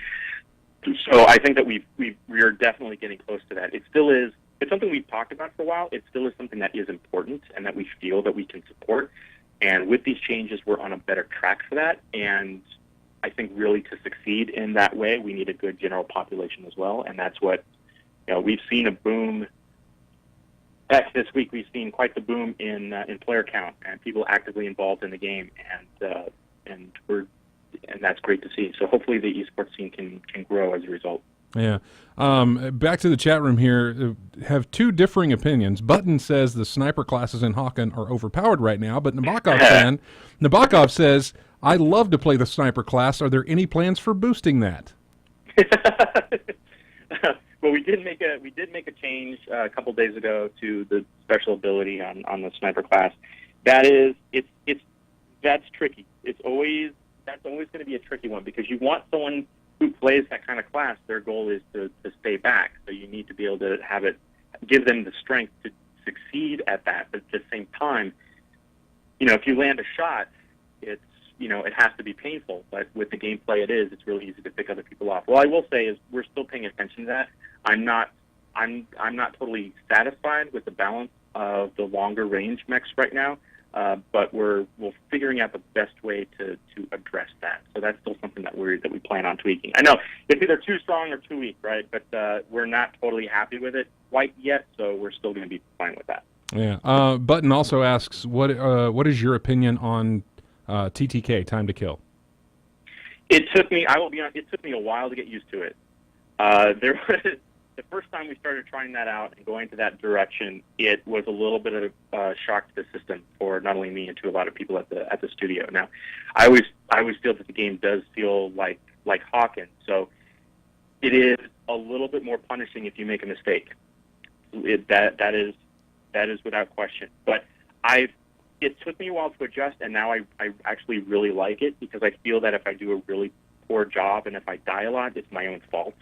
So I think that we are definitely getting close to that. It still is. It's something we've talked about for a while. It still is something that is important and that we feel that we can support. And with these changes, we're on a better track for that. And I think really to succeed in that way, we need a good general population as well. And that's what, we've seen a boom. Heck, this week we've seen quite the boom in player count and people actively involved in the game. And that's great to see. So hopefully the esports scene can grow as a result. Yeah. Back to the chat room here. Have 2 differing opinions. Button says the sniper classes in Hawken are overpowered right now, but Nabokov says, I love to play the sniper class. Are there any plans for boosting that? Well, we did make a change a couple days ago to the special ability on the sniper class. That's tricky. It's always that's always going to be a tricky one, because you want someone who plays that kind of class, their goal is to stay back. So you need to be able to give them the strength to succeed at that. But at the same time, if you land a shot, it has to be painful. But with the gameplay it's really easy to pick other people off. Well, I will say is we're still paying attention to that. I'm not totally satisfied with the balance of the longer range mechs right now. But we're figuring out the best way to address that. So that's still something that we plan on tweaking. I know it's either too strong or too weak, right? But we're not totally happy with it quite yet, so we're still going to be fine with that. Yeah. Button also asks, what is your opinion on TTK, Time to Kill? It took me, I will be honest, it took me a while to get used to it. The first time we started trying that out and going to that direction, it was a little bit of a shock to the system for not only me and to a lot of people at the studio. Now, I always feel that the game does feel like Hawken, so it is a little bit more punishing if you make a mistake. That is without question. But it took me a while to adjust, and now I actually really like it, because I feel that if I do a really poor job and if I die a lot, it's my own fault.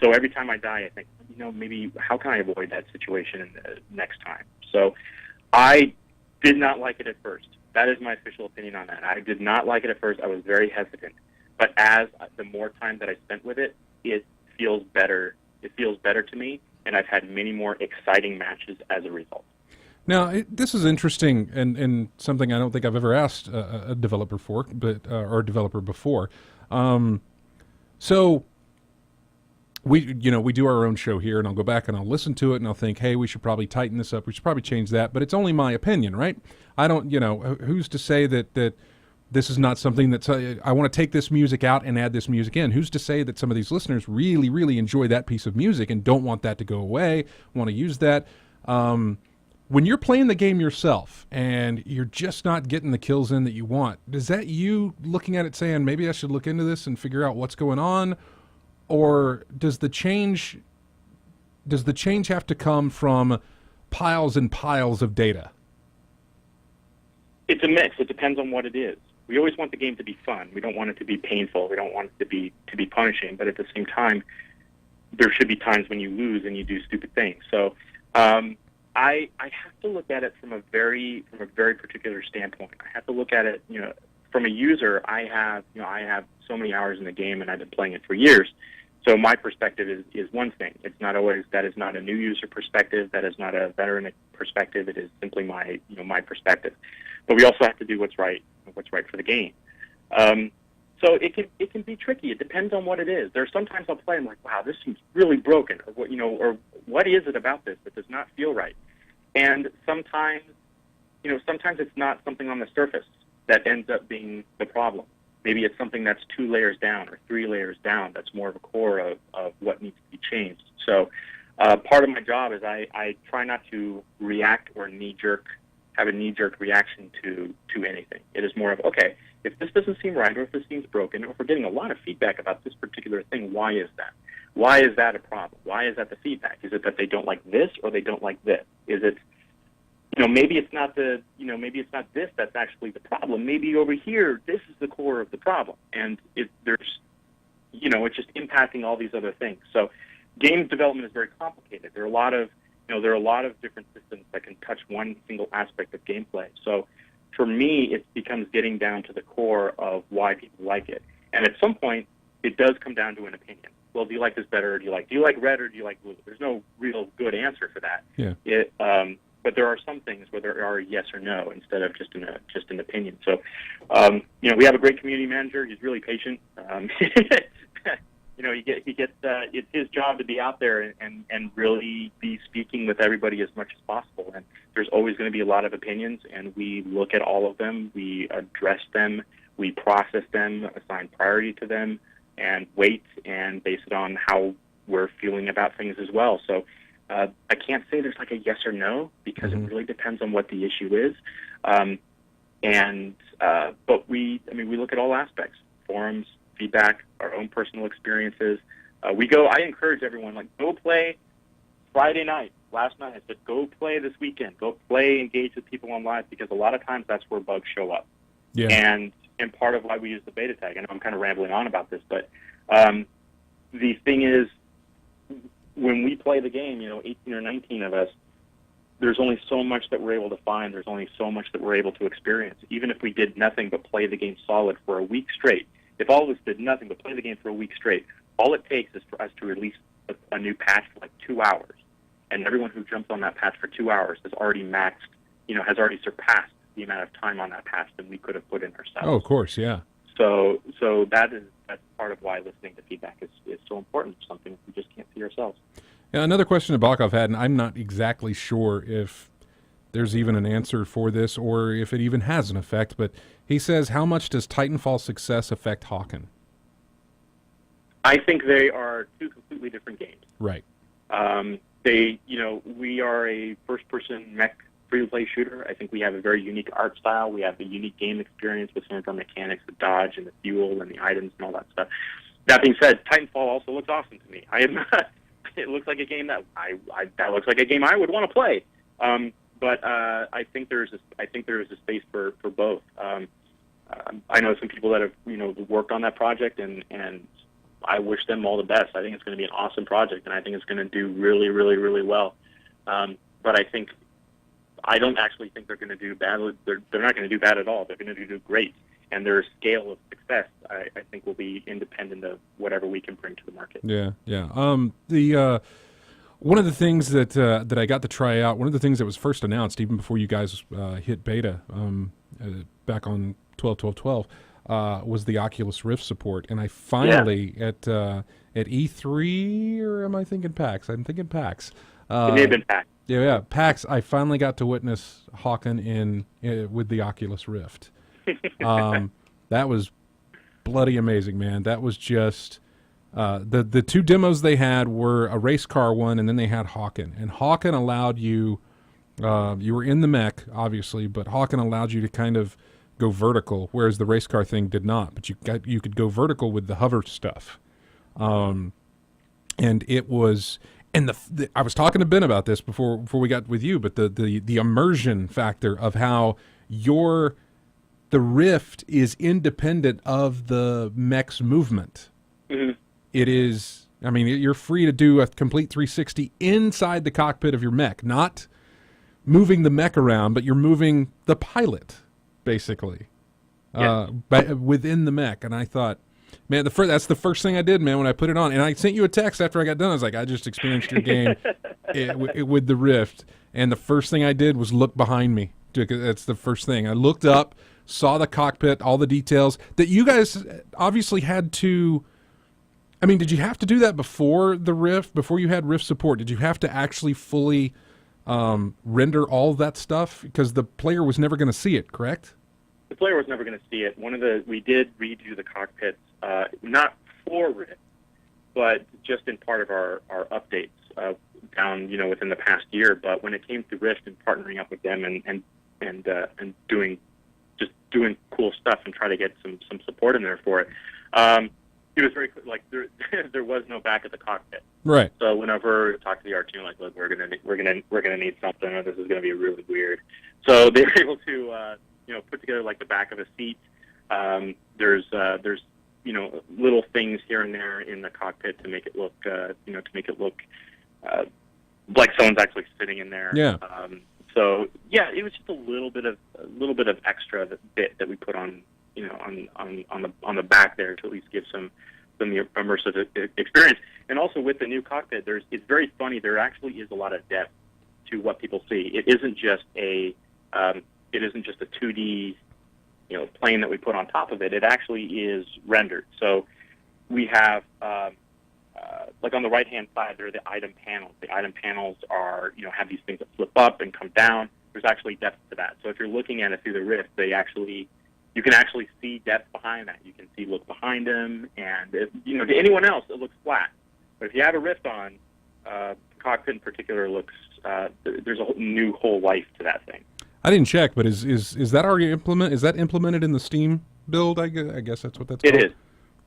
So every time I die, I think, maybe how can I avoid that situation next time? So I did not like it at first. That is my official opinion on that. I did not like it at first. I was very hesitant. But as the more time that I spent with it, it feels better. It feels better to me, and I've had many more exciting matches as a result. Now, this is interesting and something I don't think I've ever asked a developer for, or a developer before. So we do our own show here, and I'll go back and I'll listen to it and I'll think, hey, we should probably tighten this up. We should probably change that. But it's only my opinion, right? I don't, who's to say that this is not something that's, I want to take this music out and add this music in. Who's to say that some of these listeners really, really enjoy that piece of music and don't want that to go away, want to use that? When you're playing the game yourself and you're just not getting the kills in that you want, is that you looking at it saying, maybe I should look into this and figure out what's going on? Or does the change have to come from piles and piles of data? It's a mix. It depends on what it is. We always want the game to be fun. We don't want it to be painful. We don't want it to be punishing. But at the same time, there should be times when you lose and you do stupid things. So I have to look at it from a very particular standpoint. I have to look at it, from a user. I have so many hours in the game, and I've been playing it for years. So my perspective is one thing. That is not a new user perspective. That is not a veteran perspective. It is simply my perspective. But we also have to do what's right for the game. So it can be tricky. It depends on what it is. There are sometimes I'll play and I'm like, wow, this seems really broken, or what is it about this that does not feel right? And sometimes it's not something on the surface that ends up being the problem. Maybe it's something that's 2 layers down or 3 layers down that's more of a core of what needs to be changed. So part of my job is I try not to react or have a knee-jerk reaction to anything. It is more of, okay, if this doesn't seem right, or if this seems broken, or if we're getting a lot of feedback about this particular thing, why is that? Why is that a problem? Why is that the feedback? Is it that they don't like this, or they don't like this? Is it, maybe it's not maybe it's not this that's actually the problem. Maybe over here, this is the core of the problem, and it's just impacting all these other things. So, games development is very complicated. There are a lot of different systems that can touch one single aspect of gameplay. So, for me, it becomes getting down to the core of why people like it, and at some point, it does come down to an opinion. Well, do you like this better, or do you like red, or do you like blue? There's no real good answer for that. Yeah. But there are some things where there are yes or no instead of just an opinion. So, we have a great community manager. He's really patient. It's his job to be out there and really be speaking with everybody as much as possible. And there's always going to be a lot of opinions, and we look at all of them. We address them. We process them, assign priority to them, and wait and base it on how we're feeling about things as well. So I can't say there's like a yes or no, because it really depends on what the issue is. But we look at all aspects: forums, feedback, our own personal experiences. I encourage everyone, go play Friday night. Last night I said, go play this weekend. Go play, engage with people on live, because a lot of times that's where bugs show up. Yeah. And and part of why we use the beta tag. I know I'm kind of rambling on about this, but the thing is, when we play the game, 18 or 19 of us, there's only so much that we're able to find. There's only so much that we're able to experience. Even if we did nothing but play the game solid for a week straight, if all of us did nothing but play the game for a week straight, all it takes is for us to release a new patch for like 2 hours. And everyone who jumps on that patch for 2 hours has already maxed, has already surpassed the amount of time on that patch that we could have put in ourselves. Oh, of course, yeah. So that's part of why listening to feedback is so important for something we just can't see ourselves. Yeah, another question that Bakov had, and I'm not exactly sure if there's even an answer for this or if it even has an effect, but he says, how much does Titanfall success affect Hawken? I think they are two completely different games. Right. We are a first-person mech free-to-play shooter. I think we have a very unique art style. We have a unique game experience with some of our mechanics, the dodge and the fuel and the items and all that stuff. That being said, Titanfall also looks awesome to me. It looks like a game that looks like a game I would want to play. But I think there is a space for both. I know some people that have worked on that project, and I wish them all the best. I think it's going to be an awesome project, and I think it's going to do really, really, really well. But I don't actually think they're going to do bad. They're not going to do bad at all. They're going to do great, and their scale of success, I think, will be independent of whatever we can bring to the market. Yeah, yeah. One of the things that I got to try out, one of the things that was first announced even before you guys hit beta back on 12/12/12, was the Oculus Rift support, and I finally at E3, or am I thinking PAX? I'm thinking PAX. It may have been PAX. Yeah, PAX. I finally got to witness Hawken with the Oculus Rift. That was bloody amazing, man. That was just the two demos they had were a race car one, and then they had Hawken. And Hawken allowed you were in the mech, obviously, but Hawken allowed you to kind of go vertical, whereas the race car thing did not. But you could go vertical with the hover stuff, and it was. And I was talking to Ben about this before we got with you, but the immersion factor of how the Rift is independent of the mech's movement. Mm-hmm. It is. I mean, you're free to do a complete 360 inside the cockpit of your mech, not moving the mech around, but you're moving the pilot, basically, within the mech. And I thought, man, that's the first thing I did, man, when I put it on. And I sent you a text after I got done. I was like, I just experienced your game with the Rift. And the first thing I did was look behind me. That's the first thing. I looked up, saw the cockpit, all the details that you guys obviously had to. I mean, did you have to do that before the Rift, before you had Rift support? Did you have to actually fully render all that stuff? Because the player was never going to see it, correct? The player was never going to see it. We did redo the cockpits, not for Rift, but just in part of our updates down, within the past year. But when it came to Rift and partnering up with them and doing cool stuff and try to get some support in there for it, it was very like there was no back at the cockpit. Right. So whenever I talked to the art team, like, look, we're gonna need something, or this is gonna be really weird. So they were able to put together like the back of a seat. There's little things here and there in the cockpit to make it look like someone's actually sitting in there. Yeah. So yeah, it was just a little bit of extra bit that we put on on the back there to at least give some immersive experience. And also with the new cockpit, it's very funny. There actually is a lot of depth to what people see. It isn't just a 2D plane that we put on top of it. It actually is rendered. So we have like on the right hand side there are the item panels. The item panels are have these things that flip up and come down. There's actually depth to that. So if you're looking at it through the Rift, you can actually see depth behind that. You can look behind them, and to anyone else it looks flat. But if you have a Rift on, the cockpit in particular looks there's a whole life to that thing. I didn't check, but is that already implemented? Is that implemented in the Steam build? I guess that's what that's called. It is.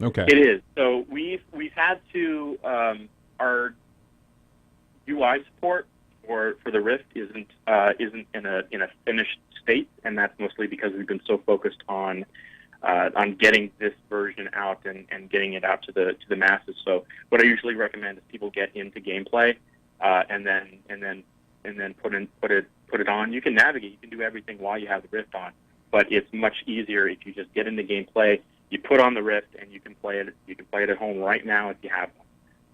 Okay. It is. So we've had to our UI support for the Rift isn't in a finished state, and that's mostly because we've been so focused on on getting this version out and getting it out to the masses. So what I usually recommend is people get into gameplay and then put it on. You can navigate, you can do everything while you have the Rift on, but it's much easier if you just get into gameplay. You put on the Rift and you can play it. You can play it at home right now if you have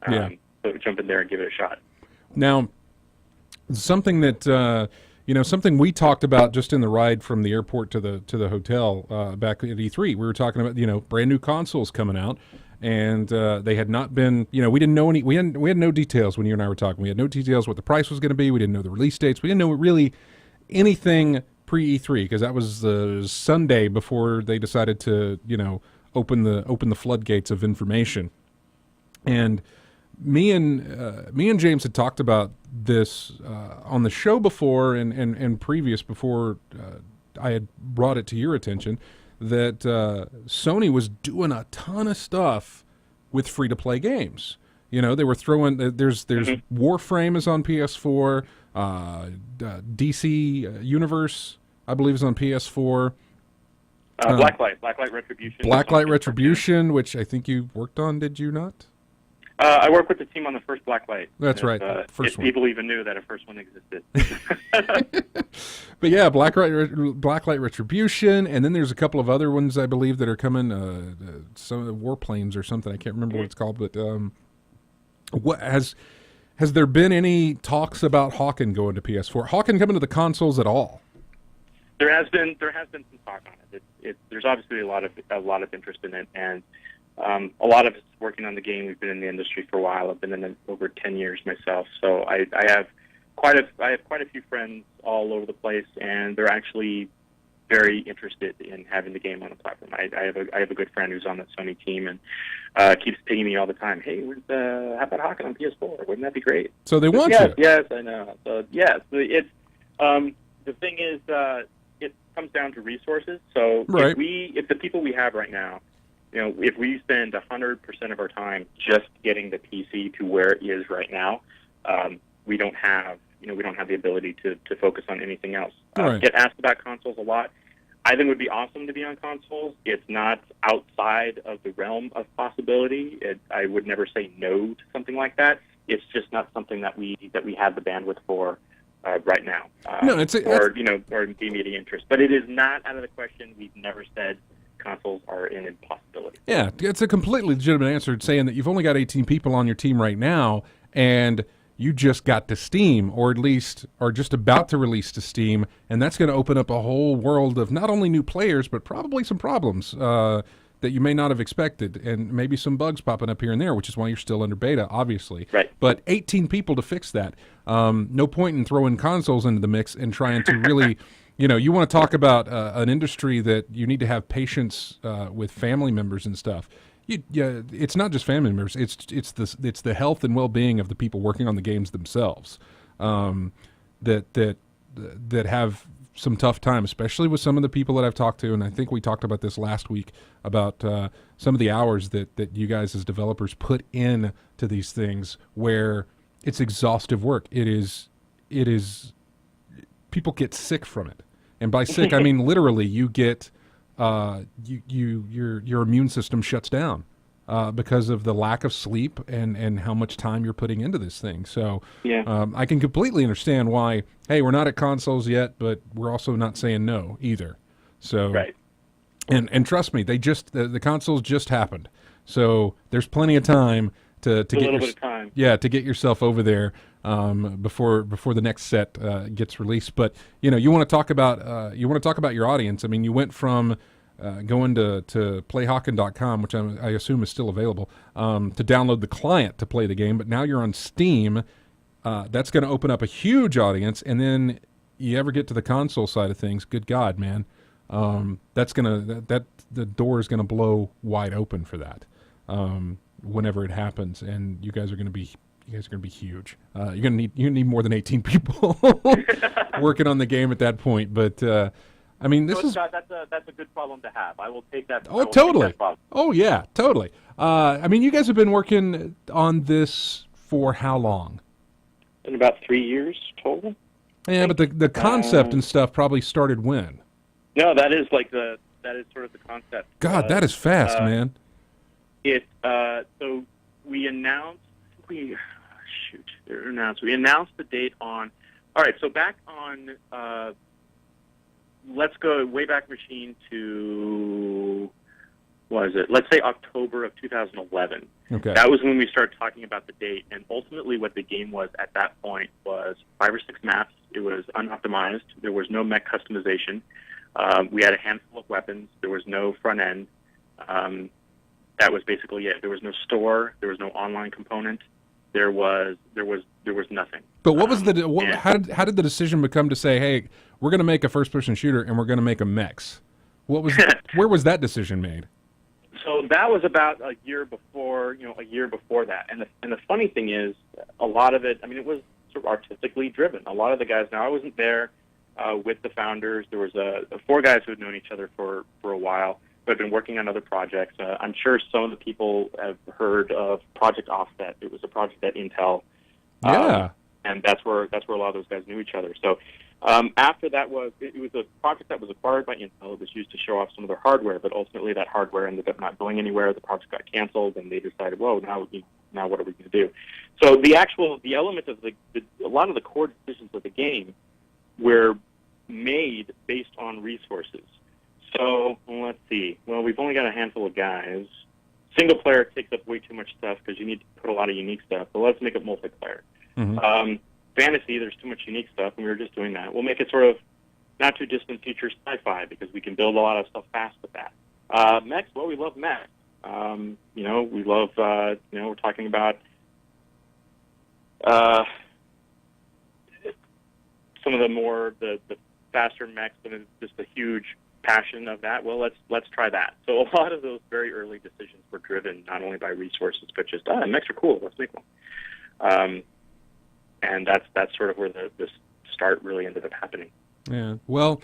one. So jump in there and give it a shot. Now, something that something we talked about just in the ride from the airport to the hotel back at E3. We were talking about brand new consoles coming out, and they had not been. We didn't know any. We had no details when you and I were talking. We had no details what the price was going to be. We didn't know the release dates. We didn't know really anything pre E3 because that was the Sunday before they decided to open the floodgates of information. And me and James had talked about this on the show before and previous before I had brought it to your attention that Sony was doing a ton of stuff with free-to-play games. They were throwing there's Warframe is on PS4, DC Universe I believe is on PS4. Blacklight Retribution. Blacklight Retribution, which I think you worked on, did you not? I worked with the team on the first Blacklight. That's right. First one. People even knew that a first one existed. But yeah, Blacklight Retribution, and then there's a couple of other ones I believe that are coming. Some of the Warplanes or something. I can't remember what it's called. But what has there been any talks about Hawken going to PS4? Hawken coming to the consoles at all? There has been some talk on it. There's obviously a lot of interest in it, and a lot of us working on the game. We've been in the industry for a while. I've been in it over 10 years myself, so I have quite a few friends all over the place, and they're actually very interested in having the game on the platform. I have a good friend who's on the Sony team and keeps pinging me all the time. Hey, how about Hawken on PS4? Wouldn't that be great? So they want you. Yes, I know. So yes, it's the thing is it comes down to resources. So right. if the people we have right now, if we spend 100% of our time just getting the PC to where it is right now, we don't have the ability to focus on anything else. Right. Get asked about consoles a lot. I think it would be awesome to be on consoles. It's not outside of the realm of possibility. I would never say no to something like that. It's just not something that we have the bandwidth for right now. Or the immediate interest. But it is not out of the question. We've never said consoles are an impossibility. Yeah, it's a completely legitimate answer saying that you've only got 18 people on your team right now, and you just got to Steam, or at least are just about to release to Steam, and that's going to open up a whole world of not only new players, but probably some problems that you may not have expected, and maybe some bugs popping up here and there, which is why you're still under beta, obviously. Right. But 18 people to fix that. No point in throwing consoles into the mix and trying to really... you want to talk about an industry that you need to have patience with family members and stuff. It's not just family members. It's the health and well-being of the people working on the games themselves that have some tough time, especially with some of the people that I've talked to. And I think we talked about this last week about some of the hours that you guys as developers put in to these things, where it's exhaustive work. It is. People get sick from it, and by sick I mean literally you get your immune system shuts down because of the lack of sleep and how much time you're putting into this thing. So I can completely understand why. Hey, we're not at consoles yet, but we're also not saying no either. So right. And trust me, the consoles just happened, so there's plenty of time to get yourself over there before the next set gets released. But you want to talk about your audience. I mean, you went from going to playhawken.com, which I assume is still available, to download the client to play the game. But now you're on Steam. That's going to open up a huge audience. And then you ever get to the console side of things, good God, man, the door is gonna blow wide open for that whenever it happens. And you guys are gonna be huge. You're gonna need more than 18 people working on the game at that point. But I mean, that's a good problem to have. I will take that. Oh, totally. Oh, yeah, totally. I mean, you guys have been working on this for how long? In about 3 years total. Yeah, but the concept and stuff probably started when? No, that is like the That is sort of the concept. God, that is fast, man. So we announced we announced the date on. All right, so back on. Let's go Wayback Machine to. What is it? Let's say October of 2011. Okay. That was when we started talking about the date, and ultimately what the game was at that point was 5 or 6 maps. It was unoptimized. There was no mech customization. We had a handful of weapons. There was no front end. That was basically it. There was no store. There was no online component. There was nothing. But what was how did the decision become to say, hey, we're going to make a first-person shooter and we're going to make a mechs? Where was that decision made? So that was about a year before that. And the funny thing is, a lot of it, I mean, it was sort of artistically driven. A lot of the guys, now I wasn't there with the founders. There was 4 guys who had known each other for a while, who had been working on other projects. I'm sure some of the people have heard of Project Offset. It was a project at Intel. Yeah. And that's where a lot of those guys knew each other. So after that it was a project that was acquired by Intel. It was used to show off some of their hardware, but ultimately that hardware ended up not going anywhere. The project got canceled, and they decided, whoa, now what are we going to do? So the element of a lot of the core decisions of the game were made based on resources. So let's see. Well, we've only got a handful of guys. Single player takes up way too much stuff because you need to put a lot of unique stuff. But let's make it multiplayer. Mm-hmm. Fantasy, there's too much unique stuff, and we were just doing that. We'll make it sort of not too distant future sci-fi because we can build a lot of stuff fast with that. Mechs, well, we love mechs. We love, we're talking about some of the faster mechs, and it's just a huge passion of that. Well, let's try that. So a lot of those very early decisions were driven not only by resources, but just, mechs are cool, let's make one. And that's sort of where the start really ended up happening. Yeah. Well,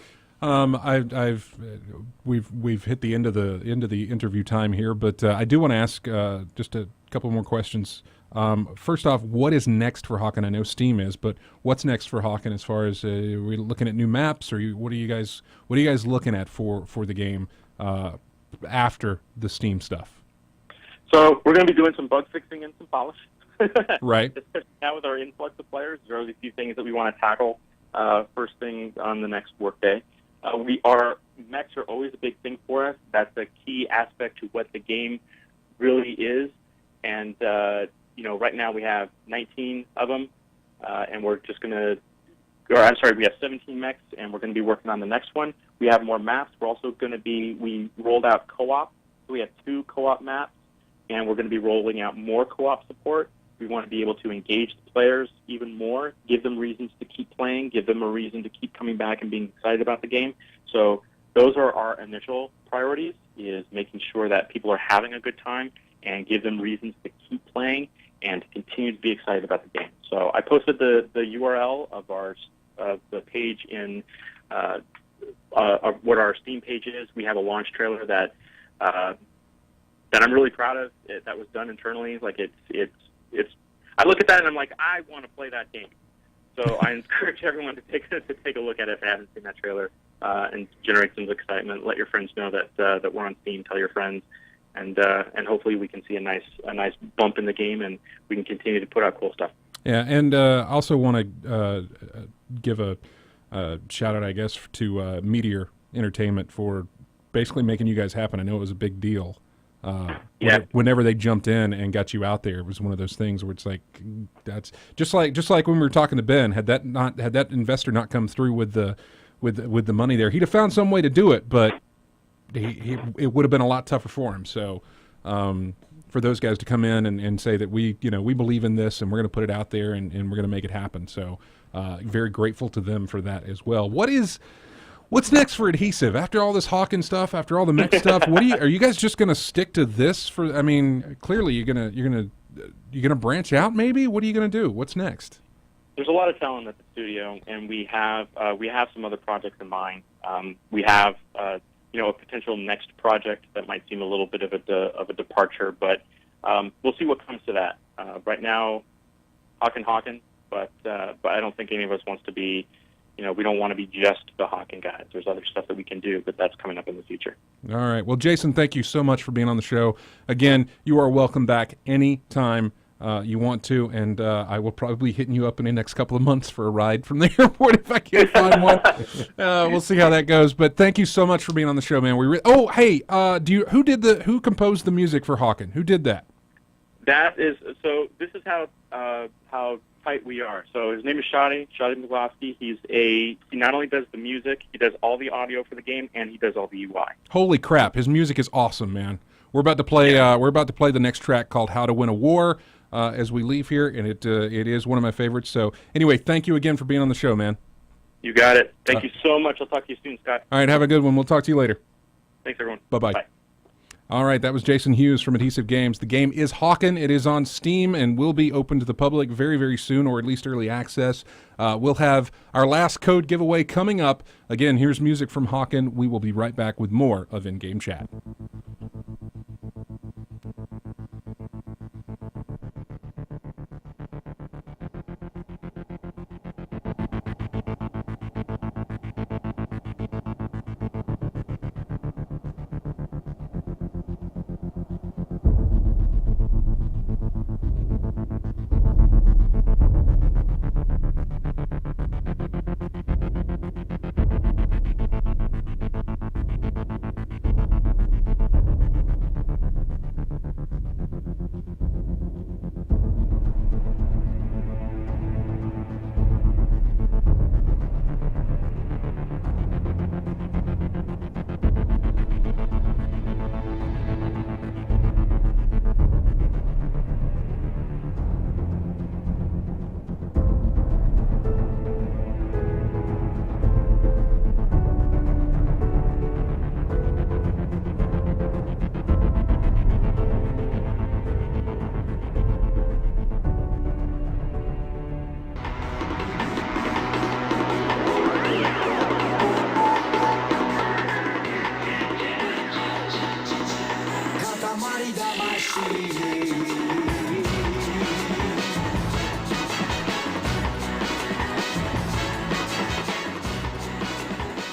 we've hit the end of the interview time here, but I do want to ask just a couple more questions. First off, what is next for Hawken? I know Steam is, but what's next for Hawken as far as are we looking at new maps, or what are you guys looking at for the game after the Steam stuff? So we're going to be doing some bug fixing and some polish. Right. Especially now with our influx of players, there are a few things that we want to tackle first thing on the next workday. Mechs are always a big thing for us. That's a key aspect to what the game really is. And, right now we have 19 of them, and we're just going to, we have 17 mechs, and we're going to be working on the next one. We have more maps. We're also going to we rolled out co-op. So we have 2 co-op maps, and we're going to be rolling out more co-op support. We want to be able to engage the players even more, give them reasons to keep playing, give them a reason to keep coming back and being excited about the game. So those are our initial priorities, is making sure that people are having a good time and give them reasons to keep playing and to continue to be excited about the game. So I posted the URL of the page in of what our Steam page is. We have a launch trailer that I'm really proud of. That was done internally. Like it's. I look at that and I'm like, I want to play that game. So I encourage everyone to take a look at it if they haven't seen that trailer and generate some excitement. Let your friends know that we're on Steam. Tell your friends, and hopefully we can see a nice bump in the game, and we can continue to put out cool stuff. Yeah, and also want to give a shout out, I guess, to Meteor Entertainment for basically making you guys happen. I know it was a big deal. Whenever they jumped in and got you out there, it was one of those things where it's like, that's just like when we were talking to Ben. Had that investor not come through with the money there, he'd have found some way to do it, but it would have been a lot tougher for him. So for those guys to come in and say that we believe in this and we're going to put it out there and we're going to make it happen. So very grateful to them for that as well. What's next for Adhesive? After all this Hawken stuff, after all the mech stuff, are you guys just going to stick to this for? I mean, clearly you're gonna branch out. Maybe. What are you going to do? What's next? There's a lot of talent at the studio, and we have some other projects in mind. We have a potential next project that might seem a little bit of a departure, but we'll see what comes to that. Right now, Hawken, but I don't think any of us wants to be we don't want to be just the Hawken guys. There's other stuff that we can do, but that's coming up in the future. All right. Well, Jason, thank you so much for being on the show. Again, you are welcome back anytime you want to, and I will probably be hitting you up in the next couple of months for a ride from the airport if I can't find one. We'll see how that goes. But thank you so much for being on the show, man. Who composed the music for Hawken? Who did that? This is how tight we are. So his name is Shadi McGlosky. He not only does the music, he does all the audio for the game, and he does all the UI. Holy crap! His music is awesome, man. We're about to play. We're about to play the next track called "How to Win a War" as we leave here, and it is one of my favorites. So anyway, thank you again for being on the show, man. You got it. Thank you so much. I'll talk to you soon, Scott. All right, have a good one. We'll talk to you later. Thanks, everyone. Bye-bye. Bye. All right, that was Jason Hughes from Adhesive Games. The game is Hawken. It is on Steam and will be open to the public very, very soon, or at least early access. We'll have our last code giveaway coming up. Again, here's music from Hawken. We will be right back with more of In-Game Chat.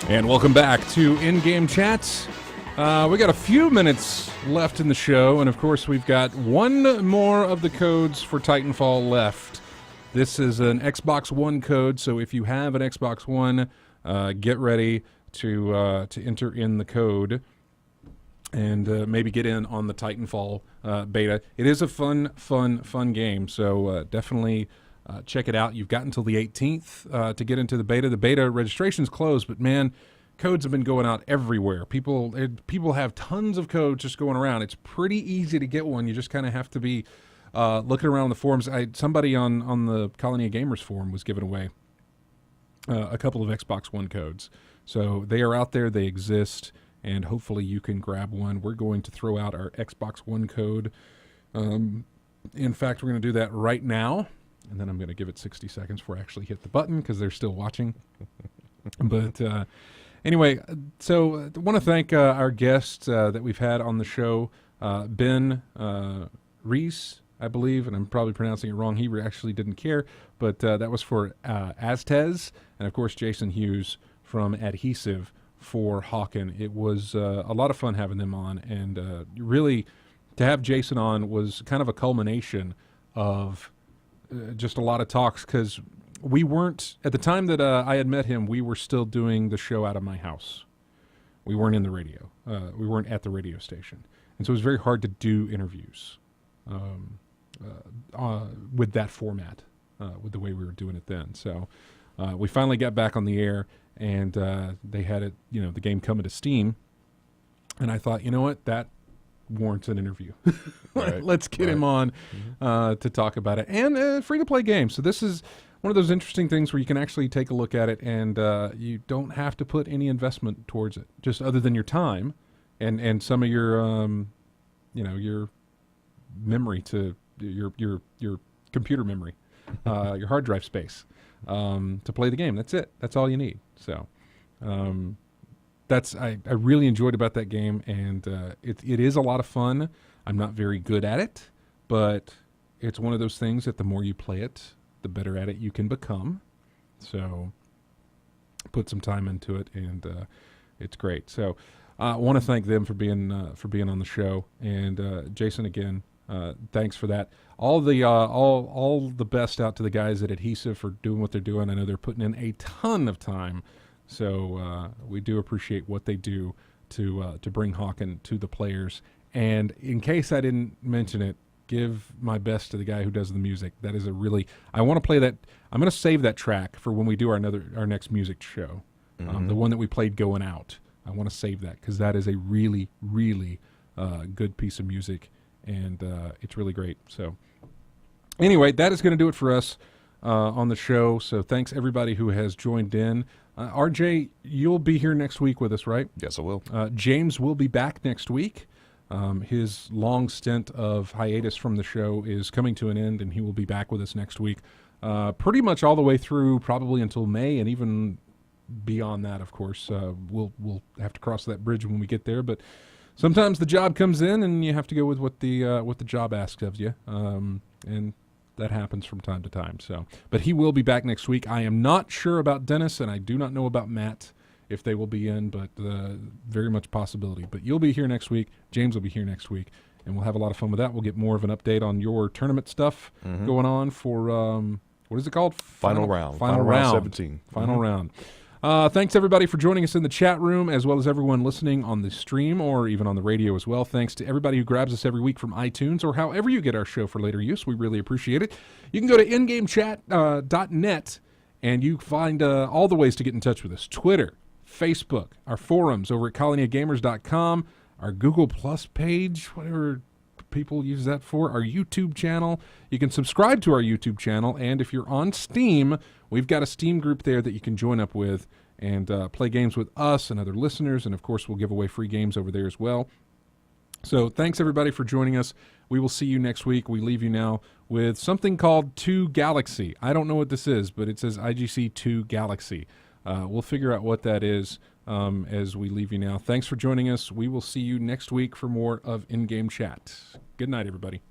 And welcome back to In-Game Chats. We got a few minutes left in the show, and of course we've got one more of the codes for Titanfall left. This is an Xbox One code, so if you have an Xbox One, get ready to enter in the code and maybe get in on the Titanfall beta. It is a fun game, so definitely check it out. You've got until the 18th to get into the beta. The beta registration's closed, but man, codes have been going out everywhere. People have tons of codes just going around. It's pretty easy to get one. You just kind of have to be looking around the forums. Somebody on the Colony of Gamers forum was giving away a couple of Xbox One codes. So they are out there. They exist, and hopefully you can grab one. We're going to throw out our Xbox One code. In fact, we're going to do that right now. And then I'm going to give it 60 seconds before I actually hit the button because they're still watching. But anyway, so I want to thank our guests that we've had on the show. Ben Ruiz, I believe, and I'm probably pronouncing it wrong. He actually didn't care. But that was for Aztez. And, of course, Jason Hughes from Adhesive for Hawken. It was a lot of fun having them on. And really, to have Jason on was kind of a culmination of just a lot of talks, because we weren't, at the time that I had met him, we were still doing the show out of my house. We weren't in the radio. We weren't at the radio station. And so it was very hard to do interviews with that format, with the way we were doing it then. So we finally got back on the air, and they had it, the game coming to Steam. And I thought, you know what, that warrants an interview. Right. Let's get him on to talk about it. And free-to-play game. So this is one of those interesting things where you can actually take a look at it, and you don't have to put any investment towards it, just other than your time and some of your your memory, to your computer memory, your hard drive space, to play the game. That's it. That's all you need. So I really enjoyed about that game, and it is a lot of fun. I'm not very good at it, but it's one of those things that the more you play it, the better at it you can become. So put some time into it, and it's great. So I want to thank them for being on the show, and Jason, again, thanks for that. All the best out to the guys at Adhesive for doing what they're doing. I know they're putting in a ton of time, so we do appreciate what they do to bring Hawken to the players. And in case I didn't mention it, give my best to the guy who does the music. That is I want to play that. I'm going to save that track for when we do our next music show, the one that we played going out. I want to save that because that is a really, really good piece of music, and it's really great. So anyway, that is going to do it for us on the show. So thanks everybody who has joined in. RJ, you'll be here next week with us, right? Yes, I will. James will be back next week. His long stint of hiatus from the show is coming to an end, and he will be back with us next week, pretty much all the way through, probably until May, and even beyond that, of course. We'll have to cross that bridge when we get there, but sometimes the job comes in, and you have to go with what the job asks of you, and that happens from time to time. So, but he will be back next week. I am not sure about Dennis, and I do not know about Matt, if they will be in, but very much possibility. But you'll be here next week. James will be here next week, and we'll have a lot of fun with that. We'll get more of an update on your tournament stuff going on for, what is it called? Final round. Final round. 17. Final round. Thanks, everybody, for joining us in the chat room, as well as everyone listening on the stream or even on the radio as well. Thanks to everybody who grabs us every week from iTunes or however you get our show for later use. We really appreciate it. You can go to ingamechat.net, and you find all the ways to get in touch with us. Twitter, Facebook, our forums over at colonyofgamers.com, our Google Plus page, whatever people use that for, our YouTube channel. You can subscribe to our YouTube channel, and if you're on Steam, we've got a Steam group there that you can join up with and play games with us and other listeners, and of course we'll give away free games over there as well. So thanks everybody for joining us. We will see you next week. We leave you now with something called 2 Galaxy. I don't know what this is, but it says IGC 2 Galaxy. We'll figure out what that is as we leave you now. Thanks for joining us. We will see you next week for more of In-Game Chat. Good night, everybody.